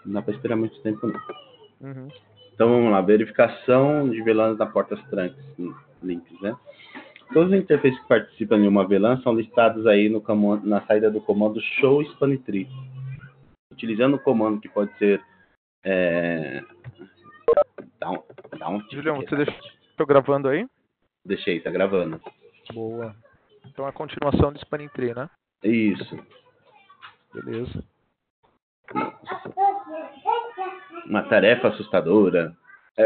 Não dá para esperar muito tempo, não. Uhum. Então vamos lá, verificação de VLANs na portas trunks, links, né? Todos os interfaces que participam de uma VLAN são listados aí no comando, na saída do comando show span tree. Utilizando o comando que pode ser Julião, você deixou gravando aí? Deixei, tá gravando. Boa. Então a continuação do spanning tree, né? Isso. Beleza. Uma tarefa assustadora.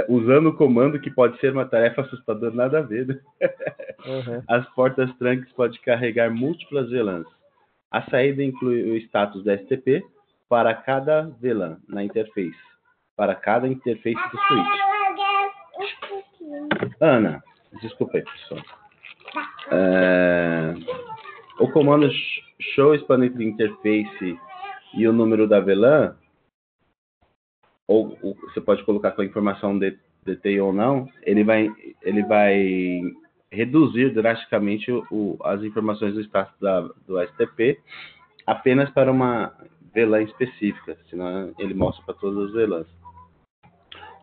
Usando o comando que pode ser uma tarefa assustadora, nada a ver, né? Uhum. As portas trunks podem carregar múltiplas VLANs. A saída inclui o status da STP para cada VLAN na interface. Para cada interface do switch. Ana, desculpa aí, pessoal. O comando show span tree interface e o número da VLAN, ou você pode colocar com a informação detail ou não, ele vai reduzir drasticamente as informações do status do STP apenas para uma VLAN específica, senão ele mostra para todas as VLANs.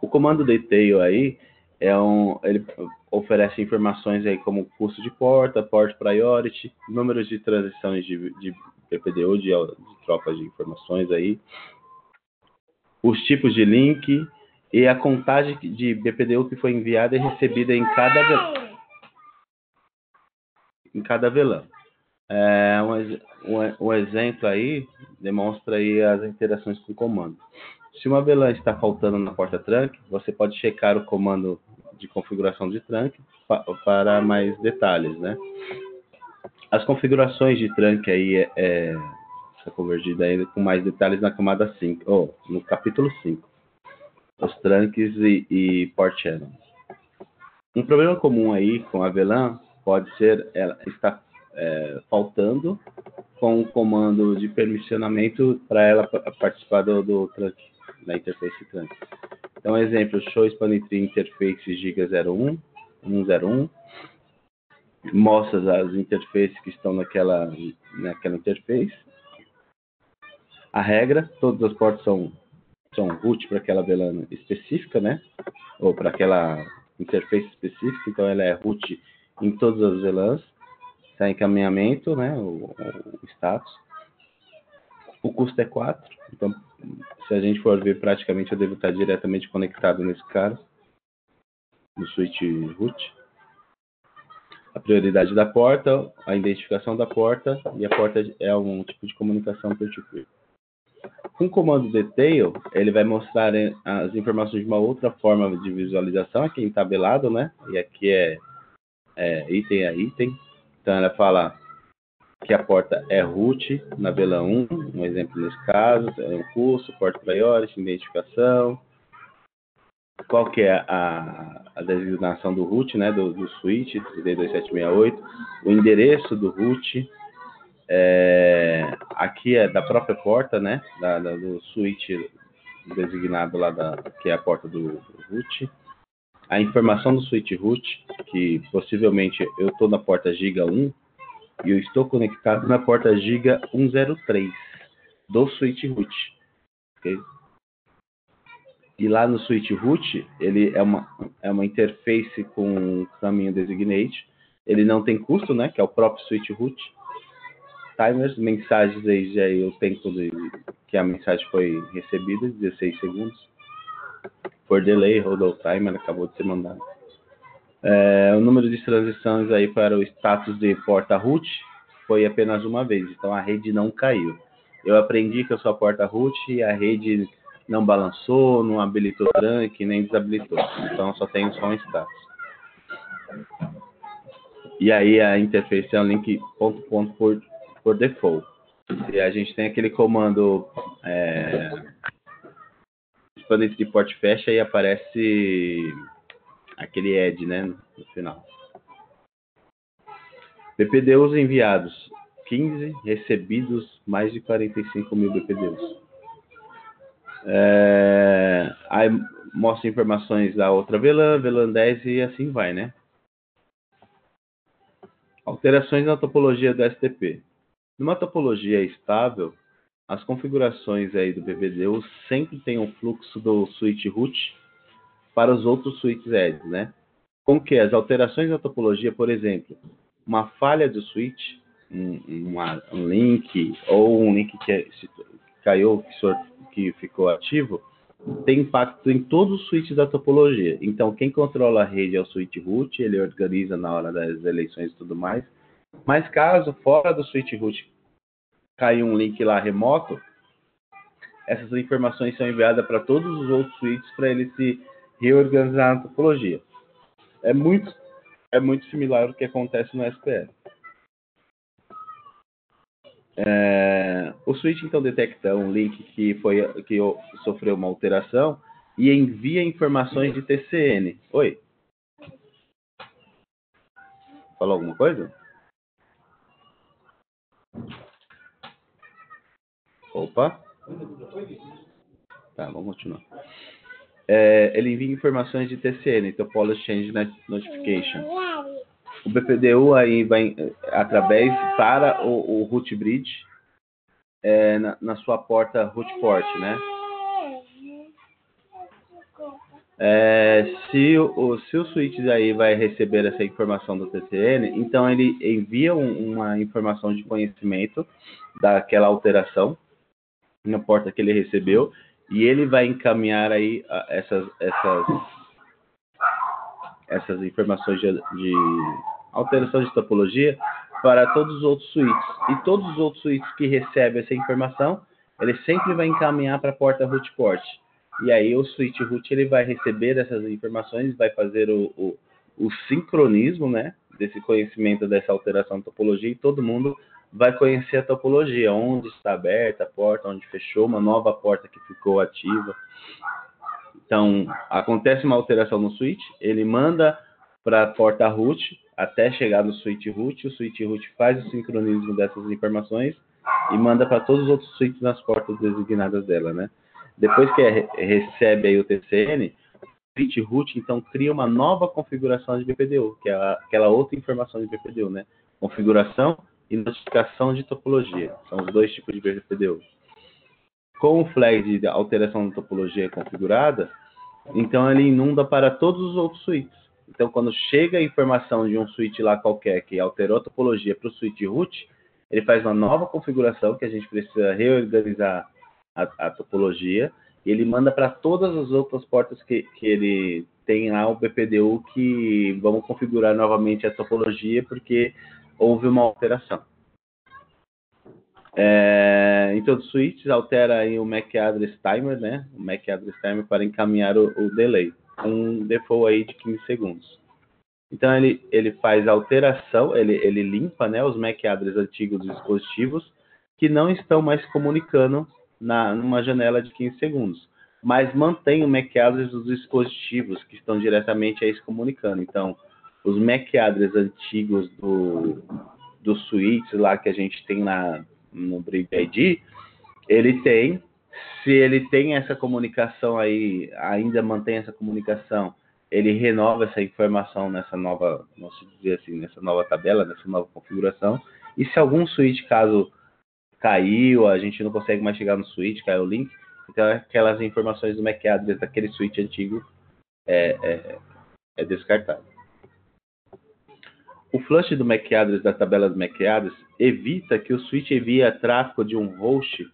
O comando detail aí ele oferece informações aí como custo de porta, port priority, números de transições de PPDU, de troca de informações aí, os tipos de link e a contagem de BPDU que foi enviada e recebida em cada VLAN. Um exemplo aí demonstra aí as interações com o comando. Se uma VLAN está faltando na porta trunk, você pode checar o comando de configuração de trunk para mais detalhes, né? As configurações de trunk aí está convergida ainda com mais detalhes na camada 5, no capítulo 5. Os trunks e port channels. Um problema comum aí com a VLAN pode ser ela está faltando com o comando de permissionamento para ela participar do trunk, da interface trunk. Então, exemplo, show span tree interface giga 01, 101, mostra as interfaces que estão naquela interface. A regra, todas as portas são root para aquela VLAN específica, né? Ou para aquela interface específica, então ela é root em todas as VLANs. Está em encaminhamento, né? O status. O custo é 4, então se a gente for ver, praticamente eu devo estar diretamente conectado nesse cara, no switch root. A prioridade da porta, a identificação da porta, e a porta é um tipo de comunicação peer-to-peer. Com o comando detail, ele vai mostrar as informações de uma outra forma de visualização, aqui em tabelado, né? E aqui é item a item. Então ela fala que a porta é root na VLAN 1, um exemplo nesse caso, é um custo, port priority, identificação, qual que é a designação do root, né, do switch, CD2768, o endereço do root, aqui é da própria porta, né, do switch designado lá, que é a porta do root, a informação do switch root, que possivelmente eu estou na porta giga 1, e eu estou conectado na porta giga 103 do switch root. Okay? E lá no switch root, ele é uma interface com caminho designate. Ele não tem custo, né? Que é o próprio switch root. Timers, mensagens aí já é o tempo que a mensagem foi recebida, 16 segundos. Por delay, rodou o timer, acabou de ser mandado. O número de transições aí para o status de porta root foi apenas uma vez, então a rede não caiu. Eu aprendi que eu sou a porta root e a rede não balançou, não habilitou trunk, nem desabilitou. Então só tem um status. E aí a interface é um link ponto por default. E a gente tem aquele comando expandente de port fecha e aparece aquele add, né, no final. BPDUs enviados, 15, recebidos, mais de 45 mil BPDUs. Aí mostra informações da outra VLAN 10 e assim vai, né? Alterações na topologia do STP. Numa topologia estável, as configurações aí do BPDU sempre tem um fluxo do switch root para os outros switches edge, né? Com que as alterações na topologia, por exemplo, uma falha do switch, um link ou um link que caiu, que ficou ativo, tem impacto em todos os switches da topologia. Então, quem controla a rede é o switch root, ele organiza na hora das eleições e tudo mais. Mas caso fora do switch root caia um link lá remoto, essas informações são enviadas para todos os outros switches para ele se reorganizar na topologia. É muito similar ao que acontece no SPL. O switch então detecta um link que sofreu uma alteração e envia informações de TCN. Oi? Falou alguma coisa? Opa. Tá, vamos continuar. Ele envia informações de TCN, Topology Change Notification. O BPDU aí vai através para o root bridge na sua porta root port, né? Se o switch aí vai receber essa informação do TCN, então ele envia uma informação de conhecimento daquela alteração na porta que ele recebeu e ele vai encaminhar aí essas informações de alteração de topologia para todos os outros switches. E todos os outros switches que recebem essa informação, ele sempre vai encaminhar para a porta root port. E aí o switch root ele vai receber essas informações, vai fazer o sincronismo, né, desse conhecimento dessa alteração de topologia e todo mundo vai conhecer a topologia, onde está aberta a porta, onde fechou, uma nova porta que ficou ativa. Então, acontece uma alteração no switch, ele manda para a porta root até chegar no switch root, o switch root faz o sincronismo dessas informações e manda para todos os outros switches nas portas designadas dela, né? Depois que recebe aí o TCN, o switch root então cria uma nova configuração de BPDU, que é aquela outra informação de BPDU, né? Configuração e notificação de topologia. São os dois tipos de BPDU. Com o flag de alteração de topologia configurada, então ele inunda para todos os outros switches. Então, quando chega a informação de um switch lá qualquer que alterou a topologia para o switch root, ele faz uma nova configuração que a gente precisa reorganizar a topologia e ele manda para todas as outras portas que ele tem lá o BPDU que vamos configurar novamente a topologia porque houve uma alteração. Em todos os switches, altera aí o MAC Address Timer, né? O MAC Address Timer para encaminhar o delay. Um default aí de 15 segundos. Então, ele faz a alteração, ele limpa, né, os MAC Address antigos dos dispositivos que não estão mais comunicando numa janela de 15 segundos. Mas mantém o MAC Address dos dispositivos que estão diretamente aí se comunicando. Então, os MAC Address antigos do switch lá que a gente tem no Bridge ID, se ele tem essa comunicação aí, ainda mantém essa comunicação, ele renova essa informação nessa nova, vamos dizer assim, nessa nova tabela, nessa nova configuração. E se algum switch, caso caiu, a gente não consegue mais chegar no switch, caiu o link, então aquelas informações do MAC address daquele switch antigo é descartado. O flush do MAC address da tabela do MAC address evita que o switch envie tráfego de um host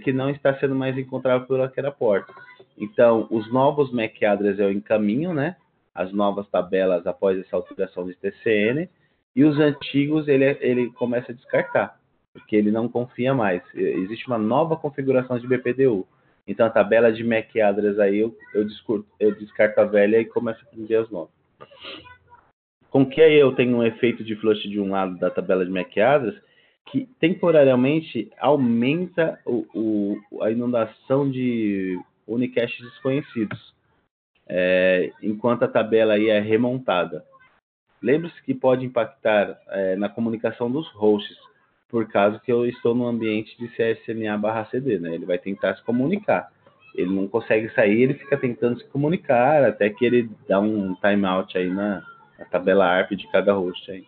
que não está sendo mais encontrado por aquela porta. Então, os novos MAC address eu encaminho, né? As novas tabelas após essa alteração de TCN, e os antigos ele começa a descartar, porque ele não confia mais. Existe uma nova configuração de BPDU. Então, a tabela de MAC address aí eu descarto a velha e começo a aprender as novas. Com que aí eu tenho um efeito de flush de um lado da tabela de MAC address que temporariamente aumenta a inundação de unicaches desconhecidos, enquanto a tabela aí é remontada. Lembre-se que pode impactar na comunicação dos hosts, por causa que eu estou no ambiente de CSMA/CD, né? Ele vai tentar se comunicar. Ele não consegue sair, ele fica tentando se comunicar, até que ele dá um timeout aí na tabela ARP de cada host aí.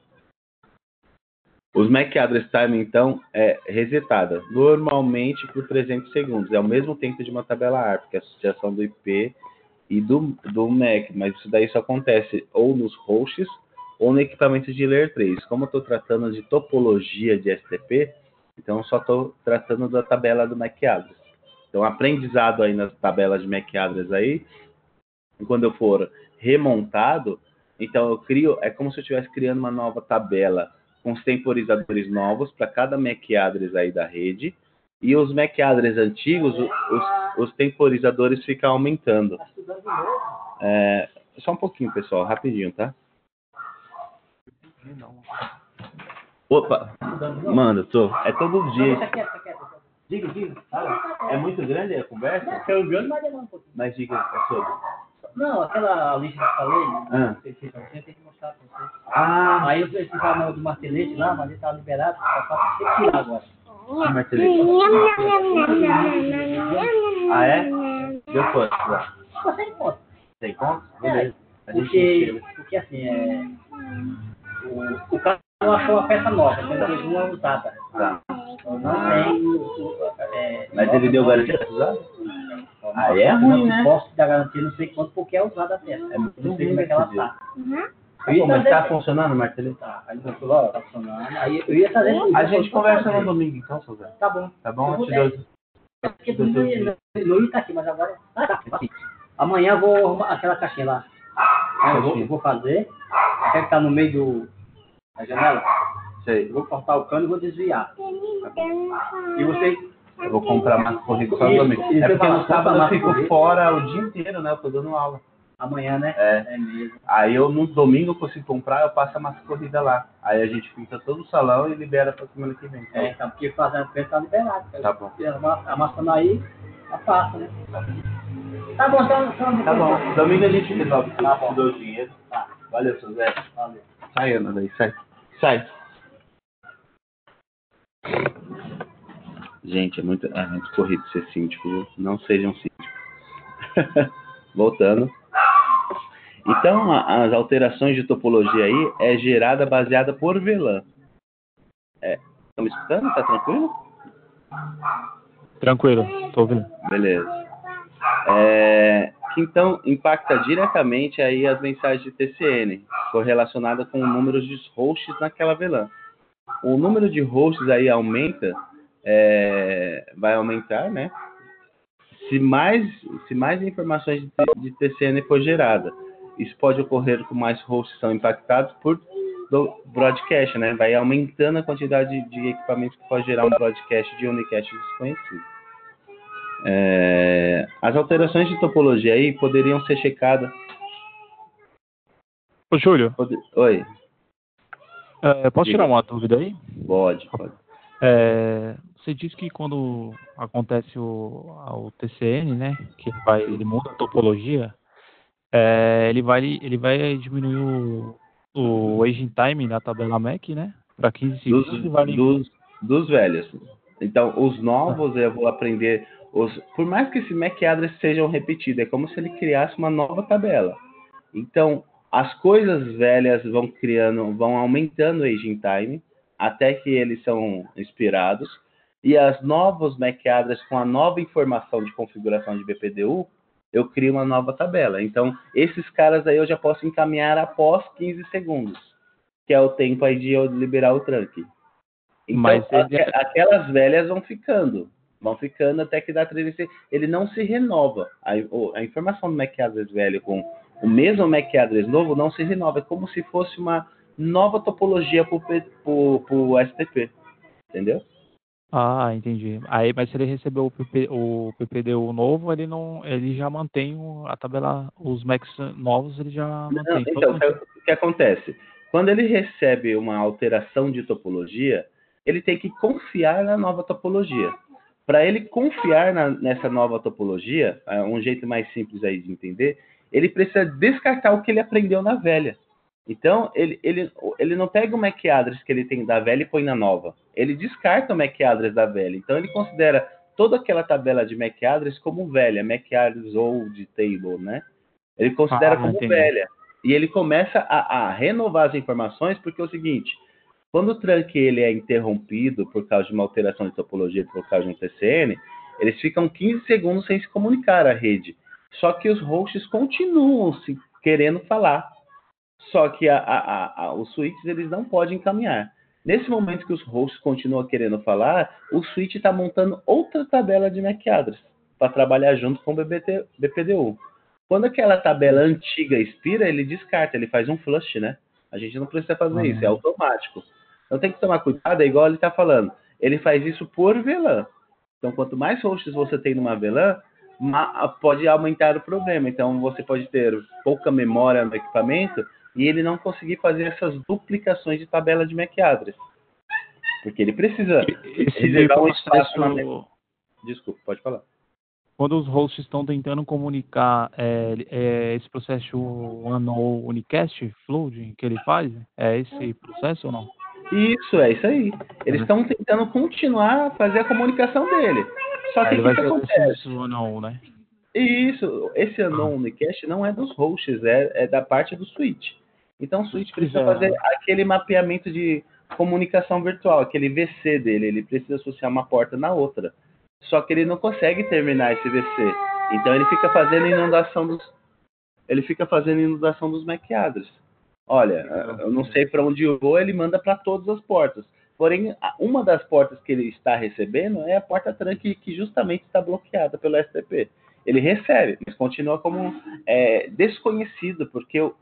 Os MAC address time, então, é resetada, normalmente por 300 segundos. É o mesmo tempo de uma tabela ARP, que é a associação do IP e do MAC, mas isso daí só acontece ou nos hosts ou no equipamento de Layer 3. Como eu estou tratando de topologia de STP, então eu só estou tratando da tabela do MAC address. Então, aprendizado aí nas tabelas de MAC address aí, quando eu for remontado, então eu crio, é como se eu estivesse criando uma nova tabela com os temporizadores novos para cada MAC address aí da rede, e os MAC address antigos, os temporizadores ficam aumentando. Só um pouquinho, pessoal, rapidinho, tá? Opa, manda, tô. É todo dia. Diga. É muito grande a conversa? É grande, mas não um pouquinho. Mas diga, é sobre. Não, aquela lista que eu falei, eu tenho que mostrar pra você. Aí eu precisava do martelete lá, mas ele tá liberado, só falta você tirar agora. Que martelete? É? Deu quanto? Você encontra. Tem conta? Beleza. Porque assim, o cara não achou a peça nova, então ele fez uma usada. Tá. Não tem mas ele deu garantia pra usar? Aí é ruim, né? Posso dar garantia, não sei quanto, porque é usada a peça. Não sei como é que ela tá. Mas tá funcionando, Martelito? Tá, aí eu falou, tá funcionando. Aí eu ia fazer. A gente conversa no domingo, então, seu Zé. Tá bom. Tá bom? Eu te dou. Porque não ia tá aqui, mas agora. Tá. Amanhã eu vou arrumar aquela caixinha lá. Eu vou fazer. Quer que tá no meio da janela? Sei. Eu vou cortar o cano e vou desviar. E você. Eu vou comprar mais corrida só no domingo. É porque no sábado eu fico fora o dia inteiro, né? Eu tô dando aula. Amanhã, né? É mesmo. Aí eu no domingo eu consigo comprar, eu passo a massa corrida lá. Aí a gente pinta todo o salão e libera pra semana que vem. Então. Então, porque fazendo frente tá liberado. Tá bom. Amassando aí, tá fácil, né? Tá bom, então. Tá bom. Domingo a gente resolve tudo. Tá bom. Dou o dinheiro. Tá. Valeu, seu Zé. Valeu. Sai, Ana, daí. Sai. Gente, é muito corrido ser síndico, viu? Não sejam síndicos. Voltando. Então, as alterações de topologia aí é gerada baseada por VLAN. Estão me escutando? Tá tranquilo? Tranquilo, tô ouvindo. Beleza. Que então impacta diretamente aí as mensagens de TCN, correlacionada com o número de hosts naquela VLAN. O número de hosts aí aumenta, vai aumentar, né? Se mais informações de TCN for gerada. Isso pode ocorrer com mais hosts que são impactados do broadcast, né? Vai aumentando a quantidade de equipamentos que pode gerar um broadcast de unicast desconhecido. As alterações de topologia aí poderiam ser checadas. Ô, Júlio. Oi. Posso tirar uma dúvida aí? Pode. Você disse que quando acontece o TCN, né, que ele muda a topologia, ele vai diminuir o aging time na tabela MAC, né, para 15 segundos. Dos velhos. Então, os novos eu vou aprender. Por mais que esse MAC address sejam repetidos, é como se ele criasse uma nova tabela. Então, as coisas velhas vão aumentando o aging time até que eles são expirados. E as novos MAC address com a nova informação de configuração de BPDU, eu crio uma nova tabela. Então, esses caras aí eu já posso encaminhar após 15 segundos, que é o tempo aí de eu liberar o trunk. Então, mas aquelas velhas vão ficando até que dá 3. Ele não se renova. A informação do MAC address velho com o mesmo MAC address novo não se renova. É como se fosse uma nova topologia para o STP. Entendeu? Ah, entendi. Aí, mas se ele recebeu o PPDU novo, ele já mantém a tabela, os MACs novos, ele já mantém. Então, o que acontece? Quando ele recebe uma alteração de topologia, ele tem que confiar na nova topologia. Para ele confiar nessa nova topologia, um jeito mais simples aí de entender, ele precisa descartar o que ele aprendeu na velha. Então, ele não pega o MAC address que ele tem da velha e põe na nova. Ele descarta o MAC address da velha. Então, ele considera toda aquela tabela de MAC address como velha, MAC address old table, né? Ele considera como velha. E ele começa a renovar as informações, porque é o seguinte, Quando o trunk ele é interrompido por causa de uma alteração de topologia, por causa de um TCN, eles ficam 15 segundos sem se comunicar à rede. Só que os hosts continuam se querendo falar. Só que os switches eles não podem encaminhar. Nesse momento que os hosts continuam querendo falar, o switch está montando outra tabela de MAC address para trabalhar junto com o BPDU. Quando aquela tabela antiga expira, ele descarta, ele faz um flush, né? A gente não precisa fazer isso, é automático. Então tem que tomar cuidado, é igual ele está falando. Ele faz isso por VLAN. Então quanto mais hosts você tem numa VLAN, pode aumentar o problema. Então você pode ter pouca memória no equipamento e ele não conseguir fazer essas duplicações de tabela de MAC address. Porque ele precisa reservar um espaço na... Desculpa, pode falar. Quando os hosts estão tentando comunicar esse processo unknown unicast flooding que ele faz, é esse processo ou não? Isso, é isso aí. Eles estão tentando continuar a fazer a comunicação dele. Só que o que acontece? Unknown, né? Isso, esse unknown unicast não é dos hosts, é da parte do switch. Então o switch precisa fazer aquele mapeamento de comunicação virtual, aquele VC dele. Ele precisa associar uma porta na outra. Só que ele não consegue terminar esse VC. Então ele fica fazendo inundação dos MAC address. Olha, eu não sei para onde eu vou, ele manda para todas as portas. Porém, uma das portas que ele está recebendo é a porta trunk que justamente está bloqueada pelo STP. Ele recebe, mas continua como desconhecido, porque o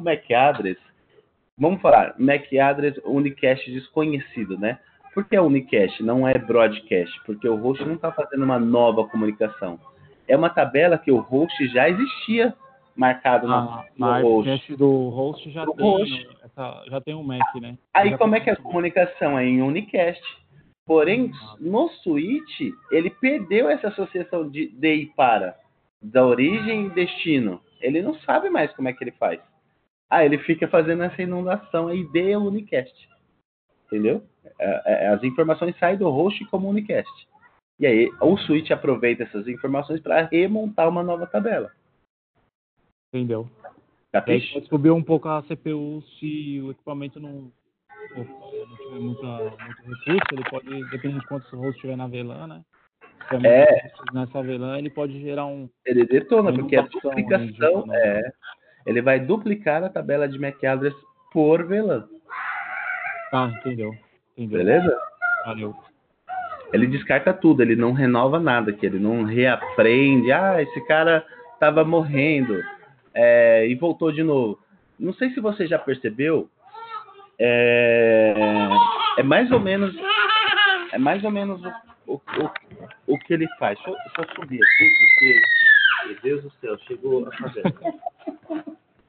MAC address, vamos falar, MAC address unicast desconhecido, né? Por que é unicast, não é broadcast? Porque o host não está fazendo uma nova comunicação. É uma tabela que o host já existia marcado no host. Do host já tem um MAC, né? Aí como é que é a comunicação? É em unicast. Porém, no switch, ele perdeu essa associação de e para, da origem e destino. Ele não sabe mais como é que ele faz. Ele fica fazendo essa inundação aí de unicast. Entendeu? As informações saem do host como unicast. E aí o switch aproveita essas informações para remontar uma nova tabela. Entendeu? Capiche? Subir um pouco a CPU se o equipamento não tiver muito recurso, ele pode, dependendo de quantos hosts tiver na VLAN, né? Nessa VLAN ele pode gerar Ele detona, porque a duplicação ele vai duplicar a tabela de MAC address por VLAN. Entendeu. Beleza? Valeu. Ele descarta tudo, ele não renova nada, que ele não reaprende. Esse cara estava morrendo e voltou de novo. Não sei se você já percebeu, é mais ou menos o que ele faz. Deixa eu subir aqui, porque, meu Deus do céu, chegou a favela.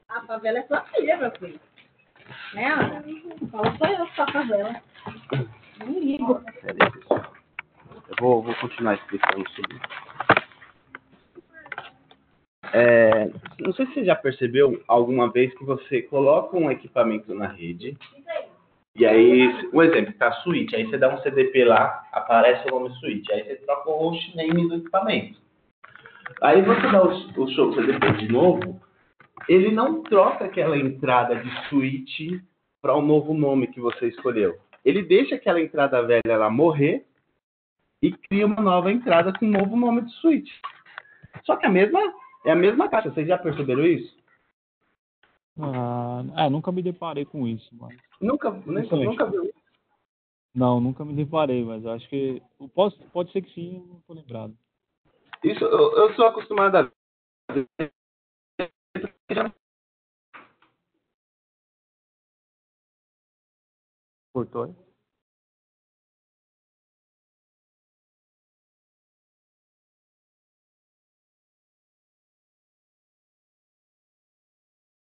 A favela é sua filha, meu filho. Né, Ana? Fala só eu sua favela. Nem ligo. Peraí, pessoal. Eu vou continuar explicando sobre não sei se você já percebeu alguma vez que você coloca um equipamento na rede e aí, um exemplo, tá switch, aí você dá um CDP lá, aparece o nome switch, aí você troca o hostname do equipamento. Aí você dá o show CDP de novo, ele não troca aquela entrada de switch para o novo nome que você escolheu. Ele deixa aquela entrada velha lá morrer e cria uma nova entrada com um novo nome de switch. Só que é a mesma caixa. Vocês já perceberam isso? Nunca me deparei com isso. Mas... Nunca viu? Não, nunca me deparei, mas acho que... Pode ser que sim, eu não tô lembrado. Isso, eu sou acostumado a ver. Cortou?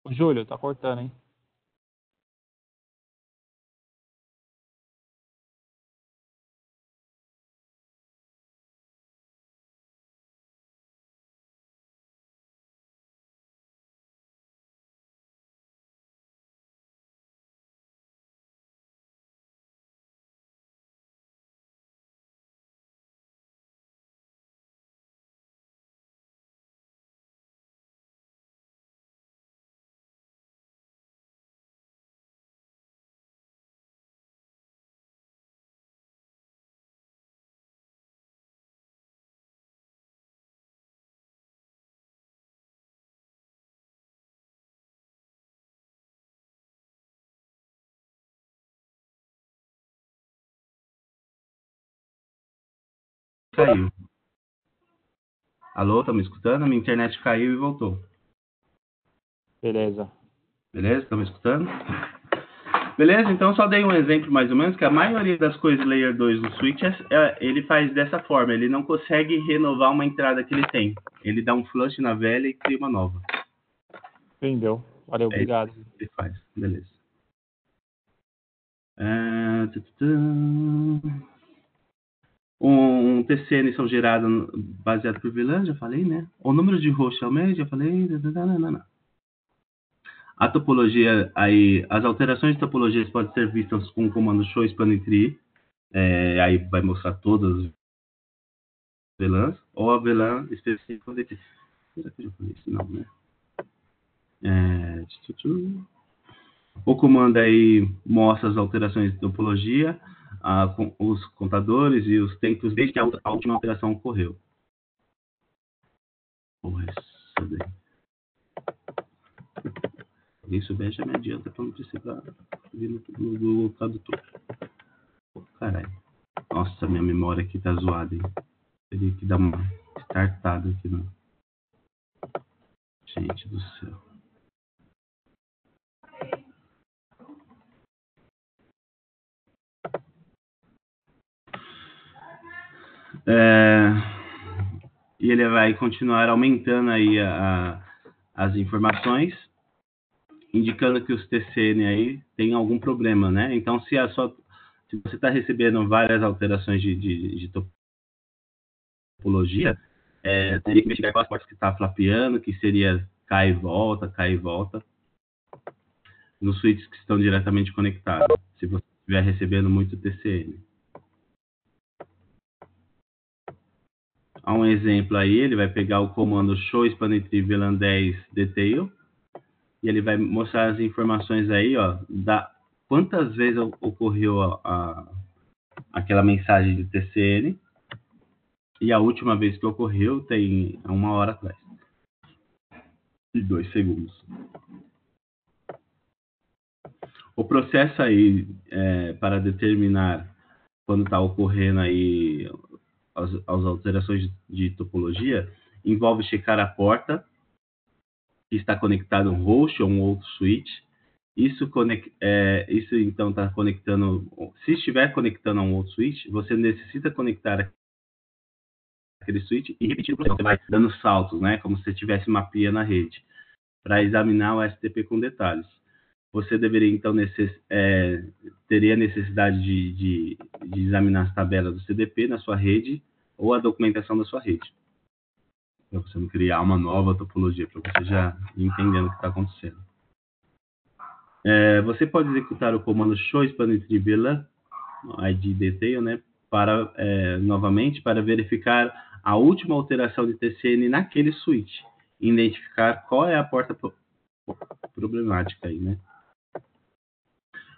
Júlio, tá cortando, hein? caiu. Alô, tá me escutando? A minha internet caiu e voltou. Beleza. Beleza? Tá me escutando? Beleza? Então, só dei um exemplo mais ou menos, que a maioria das coisas Layer 2 do switch, ele faz dessa forma. Ele não consegue renovar uma entrada que ele tem. Ele dá um flush na velha e cria uma nova. Entendeu. Valeu, obrigado. É isso que ele faz. Beleza. Um TCN são gerados baseado por VLAN, já falei, né? O número de host ao mês, já falei. A topologia, aí, as alterações de topologias podem ser vistas com o comando show span tree, aí vai mostrar todas as VLANs, ou a VLAN específica. Será que eu já falei isso? Não, né? O comando aí mostra as alterações de topologia, com os contadores e os tempos desde que a última alteração ocorreu. Isso bem já me adianta para não precisar vir no tradutor. Caralho. Nossa, minha memória aqui tá zoada, hein? Teria que dar uma startada aqui, não. Gente do céu. E ele vai continuar aumentando aí as informações, indicando que os TCN aí tem algum problema, né? Então, se você está recebendo várias alterações de topologia, teria que investigar quais portas que está flapeando, que seria cai e volta, nos switches que estão diretamente conectados, se você estiver recebendo muito TCN. Há um exemplo aí, ele vai pegar o comando show span tree VLAN 10 detail, e ele vai mostrar as informações aí, ó, quantas vezes ocorreu aquela mensagem de TCN, e a última vez que ocorreu tem 1 hora atrás. E 2 segundos. O processo aí, para determinar quando está ocorrendo aí as alterações de topologia, envolve checar a porta que está conectado a um host ou um outro switch. Isso então está conectando. Se estiver conectando a um outro switch, você necessita conectar aquele switch e repetir o processo. Você vai dando saltos, né? Como se você estivesse mapeando a rede, para examinar o STP com detalhes. Você deveria, então, teria necessidade de examinar as tabelas do CDP na sua rede ou a documentação da sua rede, para você não criar uma nova topologia, para você já ir entendendo o que está acontecendo. Você pode executar o comando show span tree VLAN, ID detail, né, novamente, para verificar a última alteração de TCN naquele switch, identificar qual é a porta problemática aí, né?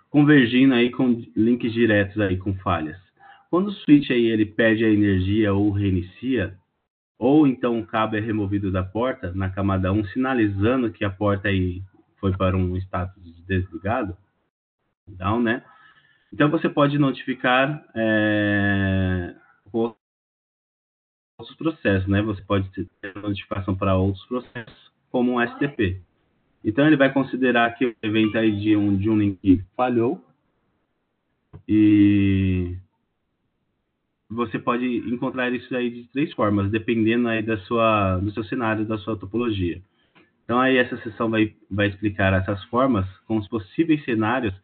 Convergindo aí com links diretos aí com falhas. Quando o switch aí ele perde a energia ou reinicia, ou então o cabo é removido da porta na camada 1, sinalizando que a porta aí foi para um status desligado, down, né? Então você pode notificar outros processos, né? Você pode ter notificação para outros processos, como um STP. Então ele vai considerar que o evento aí de um link falhou, e você pode encontrar isso aí de 3 formas, dependendo aí do seu cenário, da sua topologia. Então aí essa sessão vai explicar essas formas com os possíveis cenários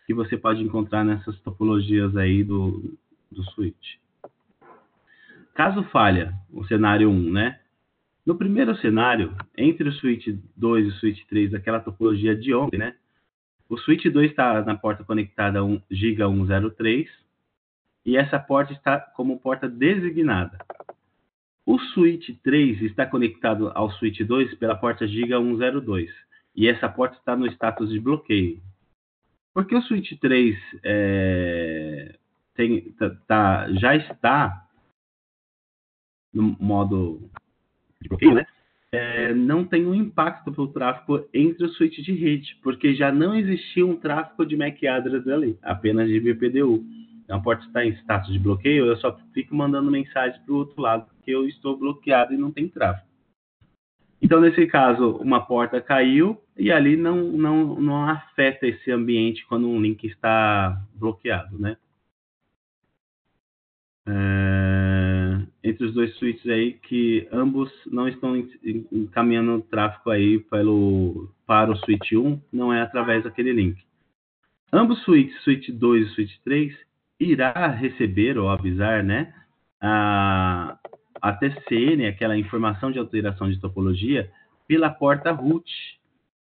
que você pode encontrar nessas topologias aí do switch. Caso falha o cenário 1, né? No primeiro cenário, entre o switch 2 e o switch 3, aquela topologia de ontem, né? O switch 2 está na porta conectada giga 103 e essa porta está como porta designada. O switch 3 está conectado ao switch 2 pela porta giga 102 e essa porta está no status de bloqueio. Porque o switch 3 já está no modo de bloqueio, né? Não tem um impacto para o tráfego entre os switches de rede, porque já não existia um tráfego de MAC address ali, apenas de BPDU. a porta está em status de bloqueio, eu só fico mandando mensagem para o outro lado, porque eu estou bloqueado e não tem tráfego. Então, nesse caso, uma porta caiu e ali não afeta esse ambiente quando um link está bloqueado, né? Entre os dois switches aí, que ambos não estão encaminhando tráfego aí para o switch 1, não é através daquele link. Ambos switches, switch 2 e switch 3, irá receber ou avisar, né, a TCN, aquela informação de alteração de topologia, pela porta root.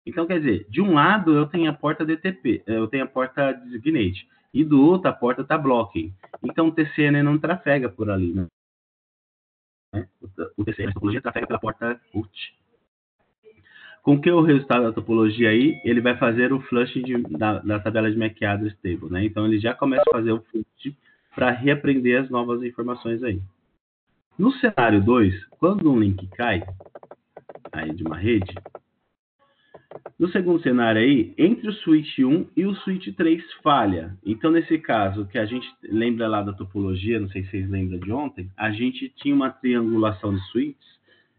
Então, quer dizer, de um lado eu tenho a porta DTP, eu tenho a porta designate, e do outro a porta está blocking. Então, o TCN não trafega por ali, né? O TCN, a topologia, trafega pela porta root. Com que o resultado da topologia aí, ele vai fazer o flush da tabela de MAC address table, né? Então, ele já começa a fazer o flush para reaprender as novas informações aí. No cenário 2, quando um link cai aí de uma rede, no segundo cenário aí, entre o switch 1 e o switch 3 falha. Então, nesse caso, que a gente lembra lá da topologia, não sei se vocês lembram de ontem, a gente tinha uma triangulação de switches.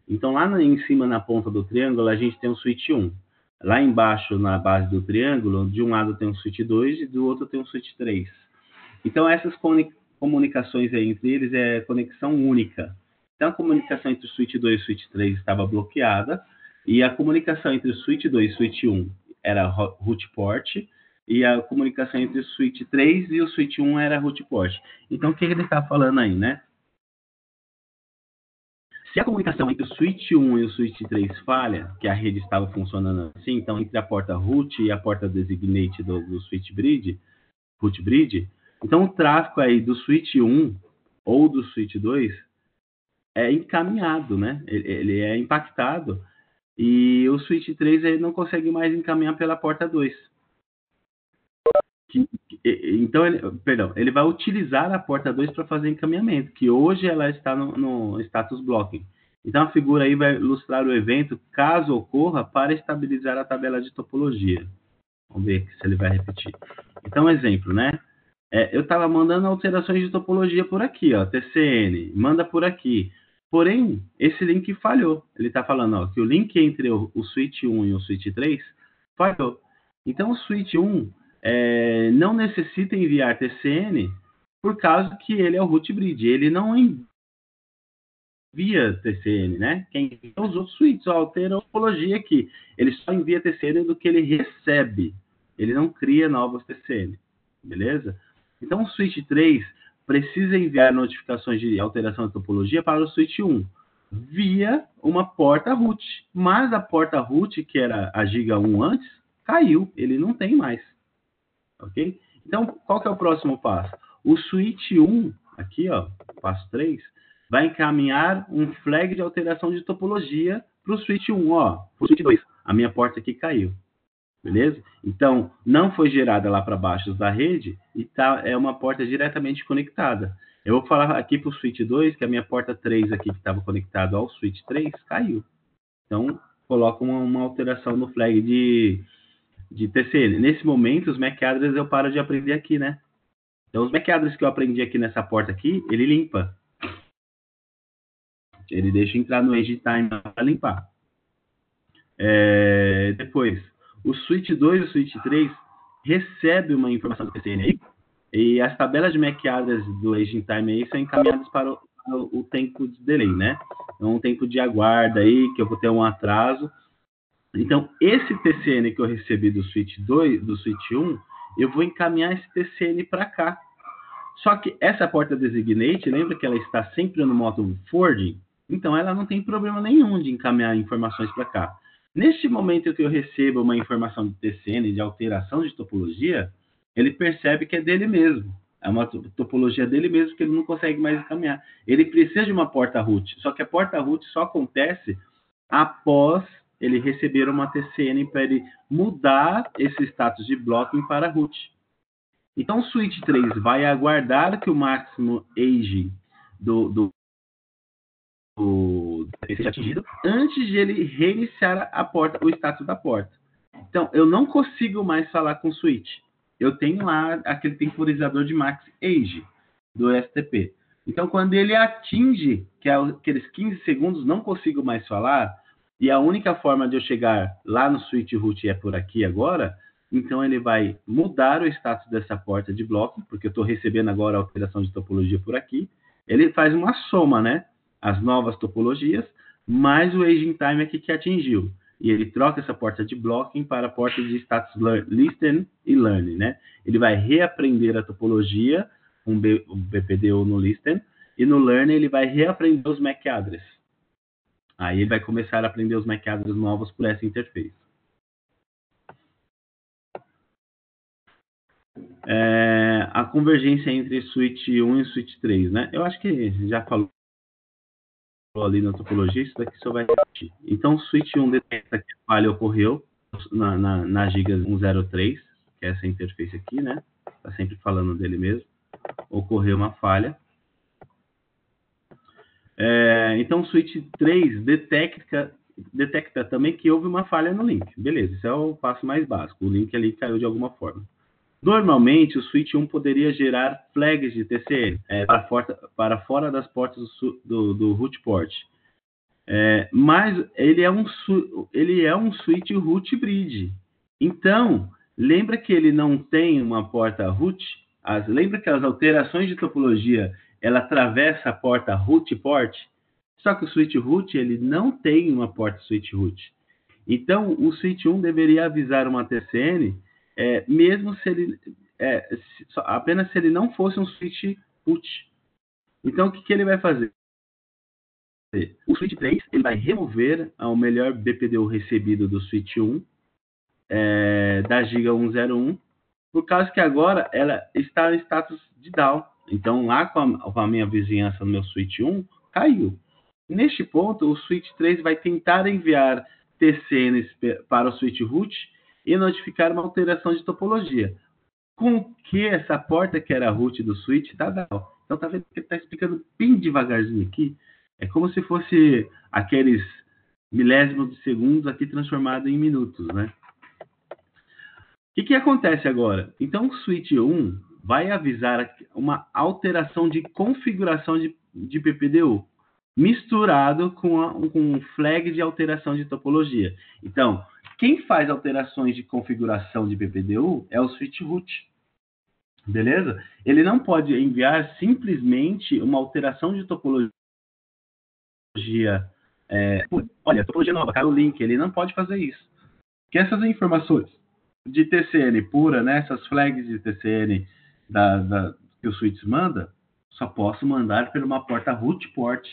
Então, lá em cima, na ponta do triângulo, a gente tem um switch 1. Lá embaixo, na base do triângulo, de um lado tem um switch 2 e do outro tem um switch 3. Então, essas comunicações aí entre eles é conexão única. Então, a comunicação entre o switch 2 e o switch 3 estava bloqueada, e a comunicação entre o switch 2 e o switch 1 era root port, e a comunicação entre o switch 3 e o switch 1 era root port. Então, o que ele está falando aí, né? Se a comunicação entre o switch 1 e o switch 3 falha, que a rede estava funcionando assim, então entre a porta root e a porta designate do switch bridge, root bridge, então o tráfego aí do switch 1 ou do switch 2 é encaminhado, né? Ele é impactado e o switch 3 ele não consegue mais encaminhar pela porta 2. Então, ele vai utilizar a porta 2 para fazer encaminhamento, que hoje ela está no status blocking. Então, a figura aí vai ilustrar o evento, caso ocorra, para estabilizar a tabela de topologia. Vamos ver se ele vai repetir. Então, exemplo, né? Eu estava mandando alterações de topologia por aqui, ó, TCN, manda por aqui. Porém, esse link falhou. Ele está falando ó, que o link entre o switch 1 e o switch 3 falhou. Então, o switch 1 não necessita enviar TCN por causa que ele é o root bridge. Ele não envia TCN, né? Quem envia os outros switches, altera a topologia aqui. Ele só envia TCN do que ele recebe. Ele não cria novos TCN. Beleza? Então, o switch 3 precisa enviar notificações de alteração de topologia para o switch 1 via uma porta root. Mas a porta root, que era a giga 1 antes, caiu. Ele não tem mais. Ok? Então, qual que é o próximo passo? O switch 1, aqui, ó, passo 3, vai encaminhar um flag de alteração de topologia para o switch 1, ó, para o switch 2. A minha porta aqui caiu. Beleza? Então, não foi gerada lá para baixo da rede e é uma porta diretamente conectada. Eu vou falar aqui para o switch 2 que a minha porta 3 aqui que estava conectada ao switch 3 caiu. Então, coloco uma alteração no flag de TCN. Nesse momento, os MAC addresses eu paro de aprender aqui, né? Então, os MAC addresses que eu aprendi aqui nessa porta aqui, ele limpa. Ele deixa entrar no edge time para limpar. Depois, o switch 2 e o switch 3 recebe uma informação do TCN aí, e as tabelas de MAC address do aging time aí são encaminhadas para o tempo de delay, né? Então, um tempo de aguarda aí, que eu vou ter um atraso. Então, esse TCN que eu recebi do switch 2, do switch 1, eu vou encaminhar esse TCN para cá. Só que essa porta designate, lembra que ela está sempre no modo forwarding? Então, ela não tem problema nenhum de encaminhar informações para cá. Neste momento que eu recebo uma informação de TCN, de alteração de topologia, ele percebe que é dele mesmo. É uma topologia dele mesmo que ele não consegue mais encaminhar. Ele precisa de uma porta root. Só que a porta root só acontece após ele receber uma TCN para ele mudar esse status de blocking para root. Então, o switch 3 vai aguardar que o máximo aging seja atingido antes de ele reiniciar a porta, o status da porta. Então, eu não consigo mais falar com o switch. eu tenho lá aquele temporizador de max age do STP. Então, quando ele atinge, que é aqueles 15 segundos, não consigo mais falar, e a única forma de eu chegar lá no switch root é por aqui agora, então ele vai mudar o status dessa porta de bloco, porque eu estou recebendo agora a alteração de topologia por aqui. Ele faz uma soma, né? As novas topologias, mais o aging time aqui que atingiu. E ele troca essa porta de blocking para a porta de status listen e learn, né? Ele vai reaprender a topologia, o BPDU no listen, e no learn ele vai reaprender os MAC address. Aí ele vai começar a aprender os MAC address novos por essa interface. A convergência entre switch 1 e switch 3, né? Eu acho que já falou ali na topologia, isso daqui só vai repetir. Então, o switch 1 detecta que a falha ocorreu na giga 103, que é essa interface aqui, né? Está sempre falando dele mesmo. Ocorreu uma falha. Então, o switch 3 detecta também que houve uma falha no link. Beleza, esse é o passo mais básico. O link ali caiu de alguma forma. Normalmente, o switch 1 poderia gerar flags de TCN para fora das portas do root port. Mas ele é um switch root bridge. Então, lembra que ele não tem uma porta root? Lembra que as alterações de topologia ela atravessa a porta root port? Só que o switch root ele não tem uma porta switch root. Então, o switch 1 deveria avisar uma TCN mesmo se ele apenas se ele não fosse um switch root. Então, o que ele vai fazer? O switch 3 ele vai remover o melhor BPDU recebido do switch 1 da giga 101, por causa que agora ela está em status de down. Então, lá com a minha vizinhança no meu switch 1, caiu. Neste ponto, o switch 3 vai tentar enviar TCNs para o switch root e notificar uma alteração de topologia. Com que essa porta que era a root do switch está down. Então, tá vendo que ele está explicando bem devagarzinho aqui. É como se fosse aqueles milésimos de segundos aqui transformado em minutos, né? O que acontece agora? Então, o switch 1 vai avisar uma alteração de configuração de PPDU, misturado com um flag de alteração de topologia. Então, quem faz alterações de configuração de PPDU é o switch root. Beleza? Ele não pode enviar simplesmente uma alteração de topologia. Olha, topologia nova, caiu o link. Ele não pode fazer isso. Porque essas informações de TCN pura, né, essas flags de TCN que o switch manda, só posso mandar por uma porta root port.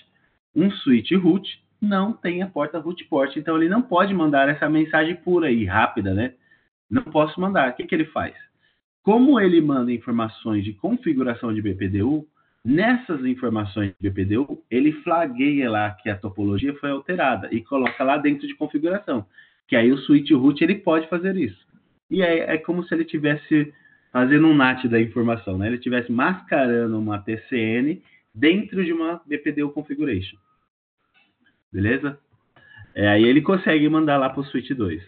Um switch root não tem a porta root port, então ele não pode mandar essa mensagem pura e rápida, né? Não posso mandar. O que ele faz? Como ele manda informações de configuração de BPDU, nessas informações de BPDU, ele flagueia lá que a topologia foi alterada e coloca lá dentro de configuração. Que aí o switch root ele pode fazer isso. E aí é como se ele estivesse fazendo um NAT da informação, né? Ele estivesse mascarando uma TCN dentro de uma BPDU configuration. Beleza? Aí ele consegue mandar lá para o switch 2.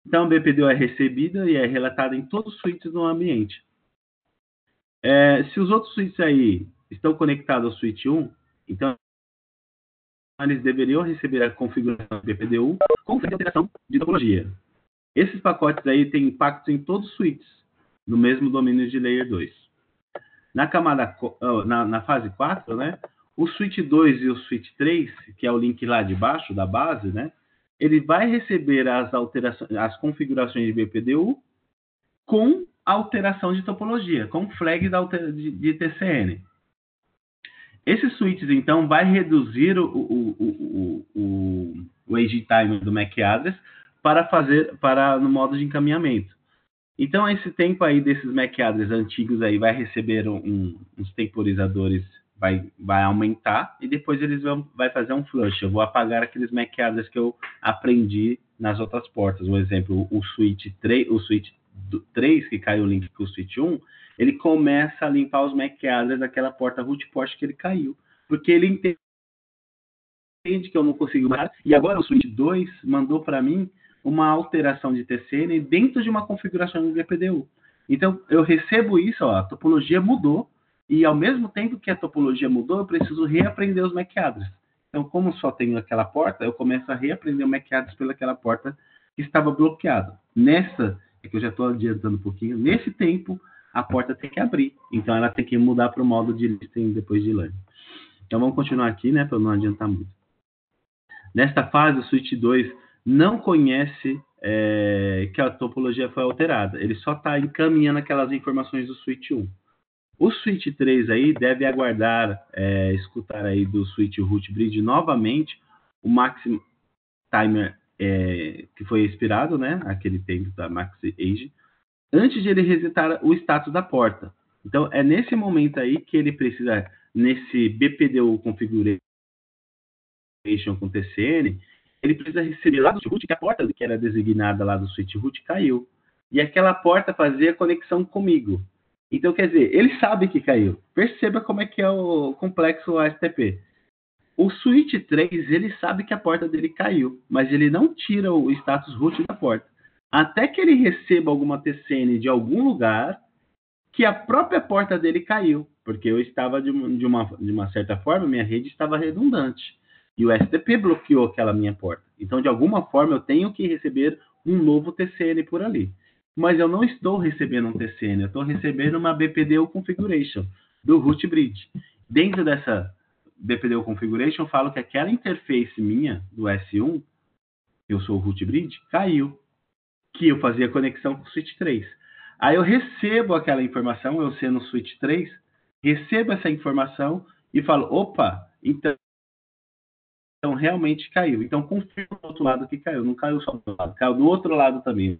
Então, a BPDU é recebida e é relatada em todos os switches no ambiente. Se os outros switches aí estão conectados ao switch 1, então eles deveriam receber a configuração do BPDU com alteração de topologia. Esses pacotes aí têm impacto em todos os switches, no mesmo domínio de Layer 2. Na fase 4, né, o switch 2 e o switch 3, que é o link lá de baixo da base, né, ele vai receber as configurações de BPDU com alteração de topologia, com flag de TCN. Esses switches, então, vai reduzir o aging time do MAC address no modo de encaminhamento. Então, esse tempo aí desses MAC address antigos aí vai receber uns temporizadores, vai aumentar e depois vai fazer um flush. Eu vou apagar aqueles MAC address que eu aprendi nas outras portas. Um exemplo, o switch 3, que caiu o link com o switch 1, ele começa a limpar os MAC address daquela porta root port que ele caiu. Porque ele entende que eu não consigo mais. E agora o switch 2 mandou para mim uma alteração de TCN dentro de uma configuração de BPDU. Então, eu recebo isso, ó, a topologia mudou, e ao mesmo tempo que a topologia mudou, eu preciso reaprender os MAC address. Então, como só tenho aquela porta, eu começo a reaprender o MAC address pelaquela porta que estava bloqueada. Nessa, é que eu já estou adiantando um pouquinho, nesse tempo, a porta tem que abrir. Então, ela tem que mudar para o modo de listing depois de learning. Então, vamos continuar aqui, né, para não adiantar muito. Nesta fase, o switch 2 não conhece que a topologia foi alterada. Ele só está encaminhando aquelas informações do switch 1. O switch 3 aí deve aguardar, escutar aí do switch root bridge novamente o maximum timer que foi expirado, né? Aquele tempo da max age, antes de ele resetar o status da porta. Então, é nesse momento aí que ele precisa, nesse BPDU configuration com TCN, ele precisa receber lá do switch root que a porta que era designada lá do switch root caiu. E aquela porta fazia conexão comigo. Então, quer dizer, ele sabe que caiu. Perceba como é que é o complexo ASTP. O switch 3, ele sabe que a porta dele caiu, mas ele não tira o status root da porta. Até que ele receba alguma TCN de algum lugar que a própria porta dele caiu. Porque eu estava, de uma certa forma, minha rede estava redundante. E o STP bloqueou aquela minha porta. Então, de alguma forma, eu tenho que receber um novo TCN por ali. Mas eu não estou recebendo um TCN, eu estou recebendo uma BPDU configuration do root bridge. Dentro dessa BPDU configuration, eu falo que aquela interface minha do S1, eu sou o root bridge, caiu, que eu fazia conexão com o switch 3. Aí eu recebo aquela informação, eu sendo o switch 3, recebo essa informação e falo, opa, então realmente caiu. Então confirma do outro lado que caiu, não caiu só do outro lado, caiu do outro lado também.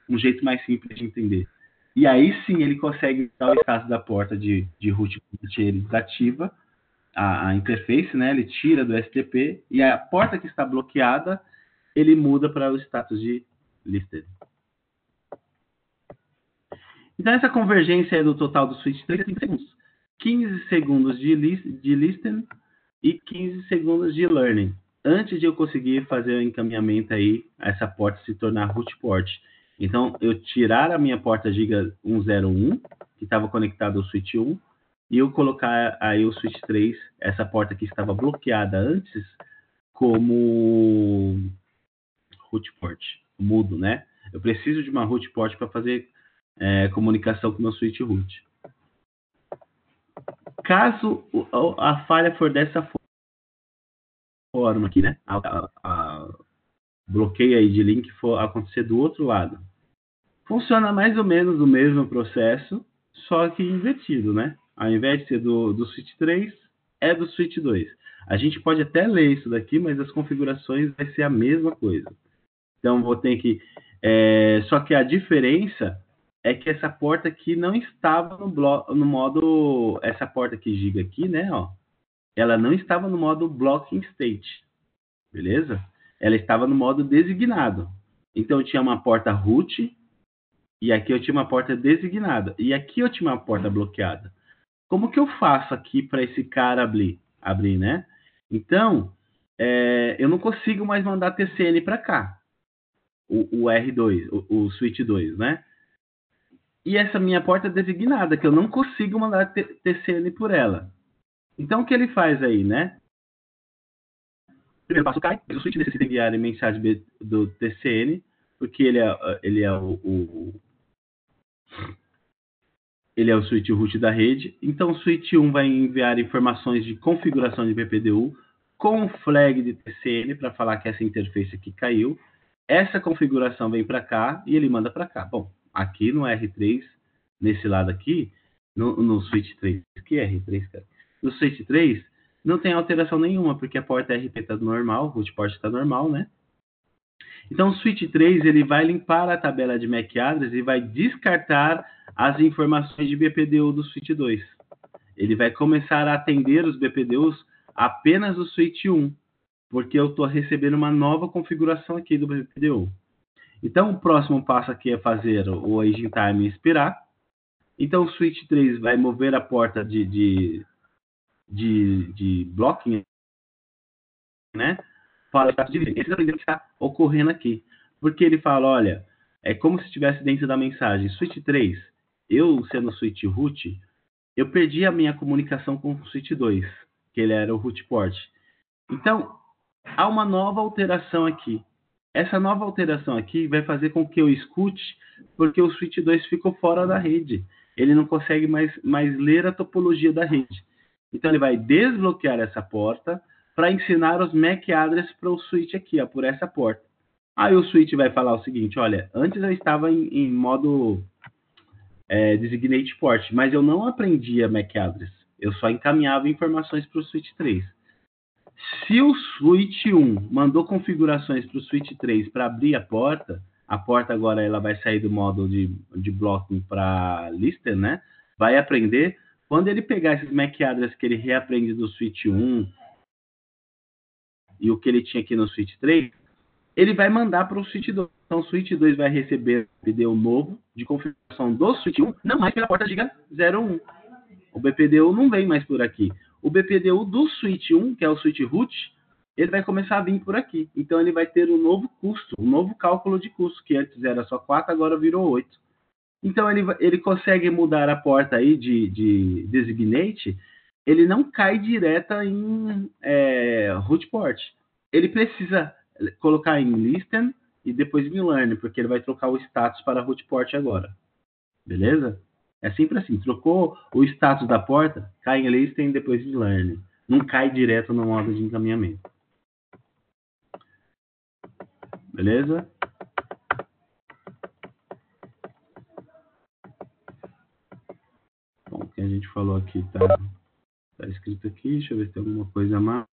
Um jeito mais simples de entender. E aí sim ele consegue dar o status da porta de root, ele desativa a interface, né? Ele tira do STP e a porta que está bloqueada ele muda para o status de listed. Então essa convergência é do total do switch 3 é 5 segundos. 15 segundos de listen e 15 segundos de learning. Antes de eu conseguir fazer o encaminhamento aí, essa porta se tornar root port. Então, eu tirar a minha porta Giga 101, que estava conectada ao switch 1, e eu colocar aí o switch 3, essa porta que estava bloqueada antes, como root port, mudo, né? Eu preciso de uma root port para fazer comunicação com o meu switch root. Caso a falha for dessa forma aqui, né? A bloqueio aí de link for acontecer do outro lado. Funciona mais ou menos o mesmo processo, só que invertido, né? Ao invés de ser do switch 3, é do switch 2. A gente pode até ler isso daqui, mas as configurações vai ser a mesma coisa. Então, vou ter que... só que a diferença é que essa porta aqui não estava no modo... Essa porta aqui, Giga aqui, né? Ó, ela não estava no modo blocking state. Beleza? Ela estava no modo designado. Então, eu tinha uma porta root... E aqui eu tinha uma porta designada. E aqui eu tinha uma porta bloqueada. Como que eu faço aqui para esse cara abrir, né? Então, eu não consigo mais mandar TCN para cá. O R2, o switch 2, né? E essa minha porta é designada, que eu não consigo mandar TCN por ela. Então, o que ele faz aí, né? Primeiro passo cai, o switch necessita enviar a mensagem do TCN, porque ele é o switch root da rede. Então, o switch 1 vai enviar informações de configuração de BPDU com flag de TCN para falar que essa interface aqui caiu. Essa configuração vem para cá e ele manda para cá. Bom, aqui no R3, nesse lado aqui, no switch 3, que é R3, cara? No switch 3, não tem alteração nenhuma, porque a porta RP está normal, o root port está normal, né? Então, o switch 3 ele vai limpar a tabela de MAC address e vai descartar as informações de BPDU do switch 2. Ele vai começar a atender os BPDUs apenas do switch 1, porque eu estou recebendo uma nova configuração aqui do BPDU. Então, o próximo passo aqui é fazer o aging time expirar. Então, o switch 3 vai mover a porta de blocking, né? Fala de esse aprender que está ocorrendo aqui. Porque ele fala, olha, é como se estivesse dentro da mensagem. Switch 3, eu sendo switch root, eu perdi a minha comunicação com o switch 2, que ele era o root port. Então, há uma nova alteração aqui. Essa nova alteração aqui vai fazer com que eu escute, porque o switch 2 ficou fora da rede. Ele não consegue mais ler a topologia da rede. Então, ele vai desbloquear essa porta para ensinar os MAC address para o switch aqui, ó, por essa porta. Aí o switch vai falar o seguinte, olha, antes eu estava em modo designate port, mas eu não aprendia MAC address. Eu só encaminhava informações para o switch 3. Se o switch 1 mandou configurações para o switch 3 para abrir a porta agora ela vai sair do modo de blocking para listen, né? Vai aprender. Quando ele pegar esses MAC address que ele reaprende do switch 1 e o que ele tinha aqui no switch 3, ele vai mandar para o switch 2. Então o switch 2 vai receber o BPDU novo de configuração do switch 1, não mais pela porta giga 01. O BPDU não vem mais por aqui. O BPDU do switch 1, que é o switch root, ele vai começar a vir por aqui. Então ele vai ter um novo custo, um novo cálculo de custo, que antes era só 4, agora virou 8. Então ele consegue mudar a porta aí de designate, ele não cai direta em root port. Ele precisa colocar em listen e depois em learn, porque ele vai trocar o status para root port agora. Beleza? É sempre assim, trocou o status da porta, cai em listen e depois em learn. Não cai direto no modo de encaminhamento. Beleza? Bom, o que a gente falou aqui tá escrito aqui. Deixa eu ver se tem alguma coisa a mais.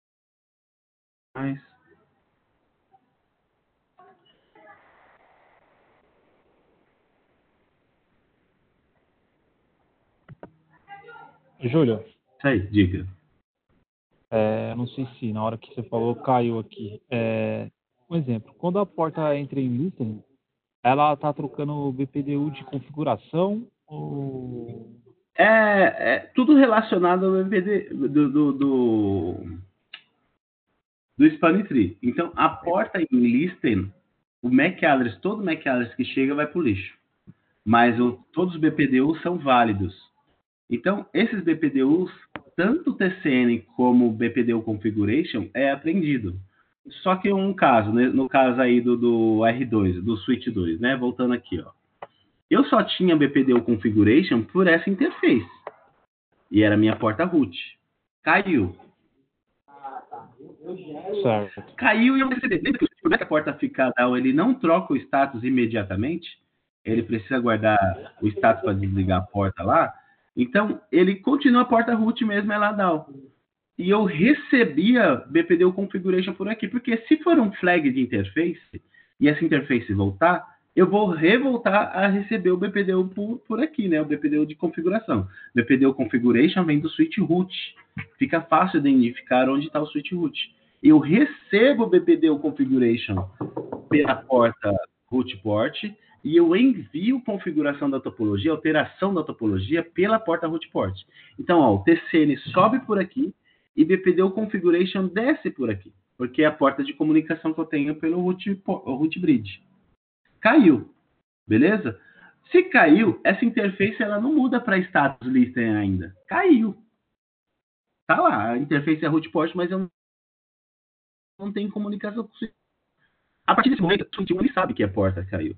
Júlio, Isso aí, diga. não sei se na hora que você falou caiu aqui. Um exemplo, quando a porta entra em listen, ela está trocando o BPDU de configuração ou... Tudo relacionado ao BPD do span tree. Então, a porta em listen, o MAC address, todo MAC address que chega vai para o lixo. Mas todos os BPDUs são válidos. Então, esses BPDUs, tanto o TCN como o BPDU configuration, é aprendido. Só que um caso, né? No caso aí do R2, do switch 2, né? Voltando aqui, ó. Eu só tinha BPDU configuration por essa interface. E era minha porta root. Caiu. Certo. Caiu e eu recebi. Lembra que a porta fica down, ele não troca o status imediatamente? Ele precisa guardar o status para desligar a porta lá. Então, ele continua a porta root mesmo, ela down. E eu recebia BPDU configuration por aqui. Porque se for um flag de interface, e essa interface voltar, eu vou revoltar a receber o BPDU por aqui, né? O BPDU de configuração. BPDU configuration vem do switch root. Fica fácil identificar onde está o switch root. Eu recebo o BPDU configuration pela porta root port e eu envio configuração da topologia, alteração da topologia pela porta root port. Então, ó, o TCN sobe por aqui e BPDU configuration desce por aqui, porque é a porta de comunicação que eu tenho pelo root bridge. Caiu, beleza? Se caiu, essa interface ela não muda para status listen ainda. Caiu. Tá lá, a interface é root port, mas eu não tenho comunicação com isso. A partir desse momento, o switch 1 ele sabe que a porta caiu.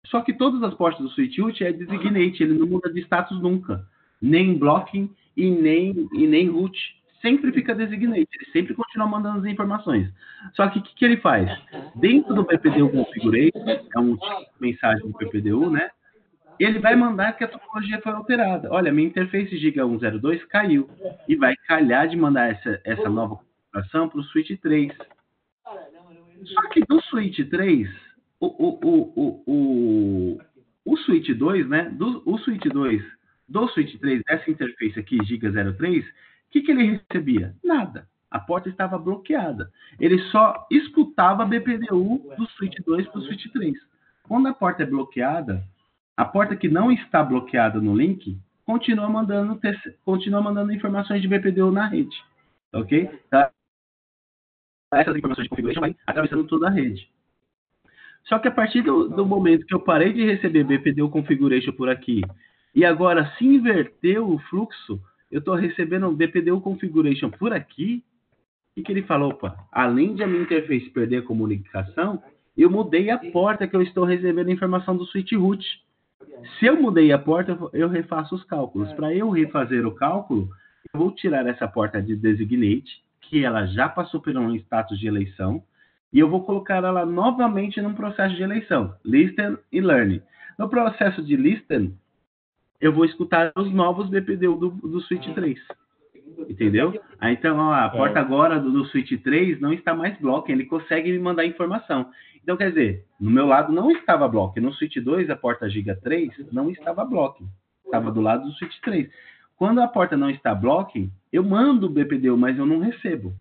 Só que todas as portas do switch root é designate, ele não muda de status nunca. Nem blocking e nem root. Sempre fica designate, ele sempre continua mandando as informações. Só que o que ele faz? Dentro do BPDU configuration, é um tipo de mensagem do BPDU, né? Ele vai mandar que a topologia foi alterada. Olha, minha interface Giga 102 caiu. E vai calhar de mandar essa nova configuração para o switch 3. Só que do switch 3, o switch 2, né? O switch 2 do switch 3, dessa interface aqui, Giga 03, o que ele recebia? Nada. A porta estava bloqueada. Ele só escutava a BPDU do switch 2 para o switch 3. Quando a porta é bloqueada, a porta que não está bloqueada no link continua mandando informações de BPDU na rede. Ok? Tá? Essas informações de configuration vai atravessando toda a rede. Só que a partir do momento que eu parei de receber BPDU configuration por aqui E agora, se inverteu o fluxo, eu estou recebendo o BPDU Configuration por aqui, e que ele falou, opa, além de a minha interface perder a comunicação, eu mudei a porta que eu estou recebendo a informação do switch root. Se eu mudei a porta, eu refaço os cálculos. Para eu refazer o cálculo, eu vou tirar essa porta de designate, que ela já passou por um status de eleição, e eu vou colocar ela novamente num processo de eleição, listen e learn. No processo de listen, eu vou escutar os novos BPDU do switch 3. Entendeu? Aí, então, ó, a porta agora do switch 3 não está mais blocking, ele consegue me mandar informação. Então, quer dizer, no meu lado não estava blocking. No switch 2, a porta giga 3 não estava blocking. Estava do lado do switch 3. Quando a porta não está blocking, eu mando o BPDU, mas eu não recebo.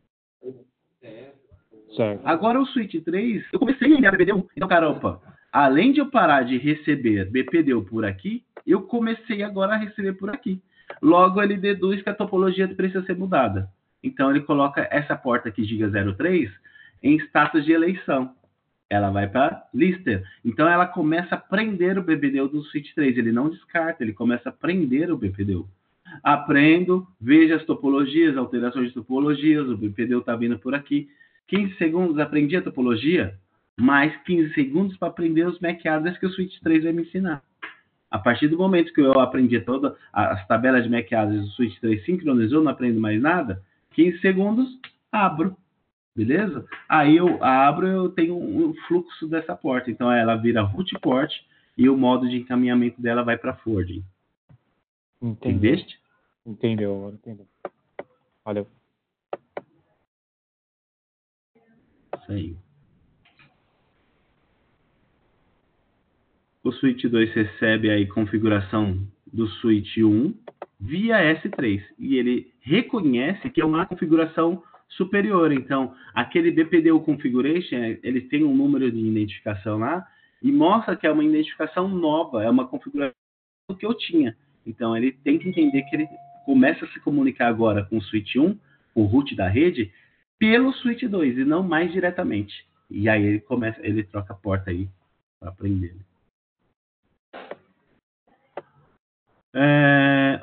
Certo. Agora o switch 3, eu comecei a enviar BPDU. Então, cara, opa, além de eu parar de receber BPDU por aqui, eu comecei agora a receber por aqui. Logo, ele deduz que a topologia precisa ser mudada. Então, ele coloca essa porta aqui, giga 03, em status de eleição. Ela vai para lister. Então, ela começa a prender o BPDU do switch 3. Ele não descarta, ele começa a prender o BPDU. Aprendo, vejo as topologias, alterações de topologias, o BPDU está vindo por aqui. 15 segundos, aprendi a topologia, mais 15 segundos para aprender os MAC address que o switch 3 vai me ensinar. A partir do momento que eu aprendi todas as tabelas de MAC address do switch 3 sincronizou, não aprendo mais nada, 15 segundos, abro. Beleza? Aí eu abro, eu tenho um fluxo dessa porta. Então ela vira root port e o modo de encaminhamento dela vai para forwarding. Entendeste? Entendeu. Valeu. Isso aí. O switch 2 recebe aí configuração do switch 1 via S3 e ele reconhece que é uma configuração superior. Então, aquele BPDU configuration, ele tem um número de identificação lá e mostra que é uma identificação nova, é uma configuração que eu tinha. Então, ele tem que entender que ele começa a se comunicar agora com o switch 1, o root da rede, pelo switch 2 e não mais diretamente. E aí ele troca a porta aí para aprender.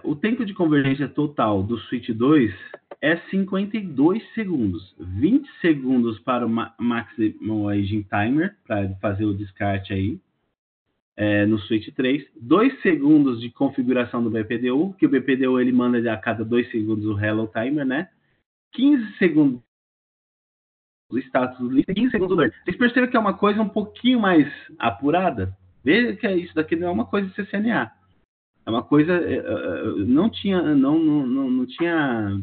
O tempo de convergência total do switch 2 é 52 segundos. 20 segundos para o Maximum Aging Timer, para fazer o descarte aí, no switch 3. 2 segundos de configuração do BPDU, que o BPDU ele manda a cada 2 segundos o Hello Timer, né? 15 segundos do status do list e 15 segundos do learn. Vocês percebem que é uma coisa um pouquinho mais apurada? Veja que isso daqui não é uma coisa de CCNA. É uma coisa, não tinha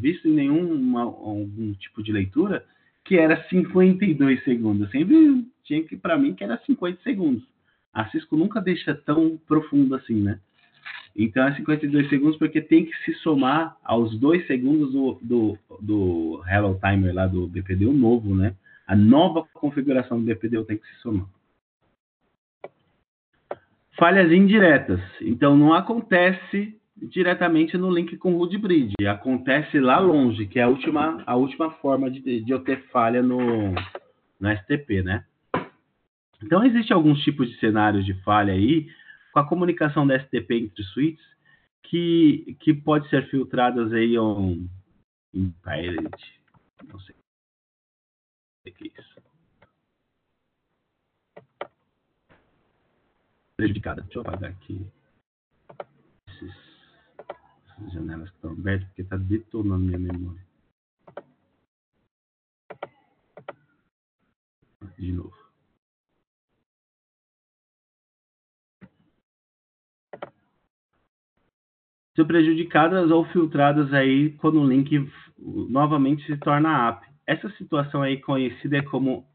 visto em algum tipo de leitura que era 52 segundos. Sempre tinha que, para mim, que era 50 segundos. A Cisco nunca deixa tão profundo assim, né? Então é 52 segundos porque tem que se somar aos 2 segundos do Hello Timer lá do BPDU novo, né? A nova configuração do BPDU tem que se somar. Falhas indiretas. Então, não acontece diretamente no link com o root bridge. Acontece lá longe, que é a última forma de eu ter falha no STP, né? Então, existem alguns tipos de cenários de falha aí, com a comunicação da STP entre suítes, que pode ser filtradas aí em pilot. Não sei o que é isso. Prejudicada. Deixa eu apagar aqui essas janelas que estão abertas, porque está detonando minha memória. De novo. São prejudicadas ou filtradas aí quando o link novamente se torna app. Essa situação aí conhecida como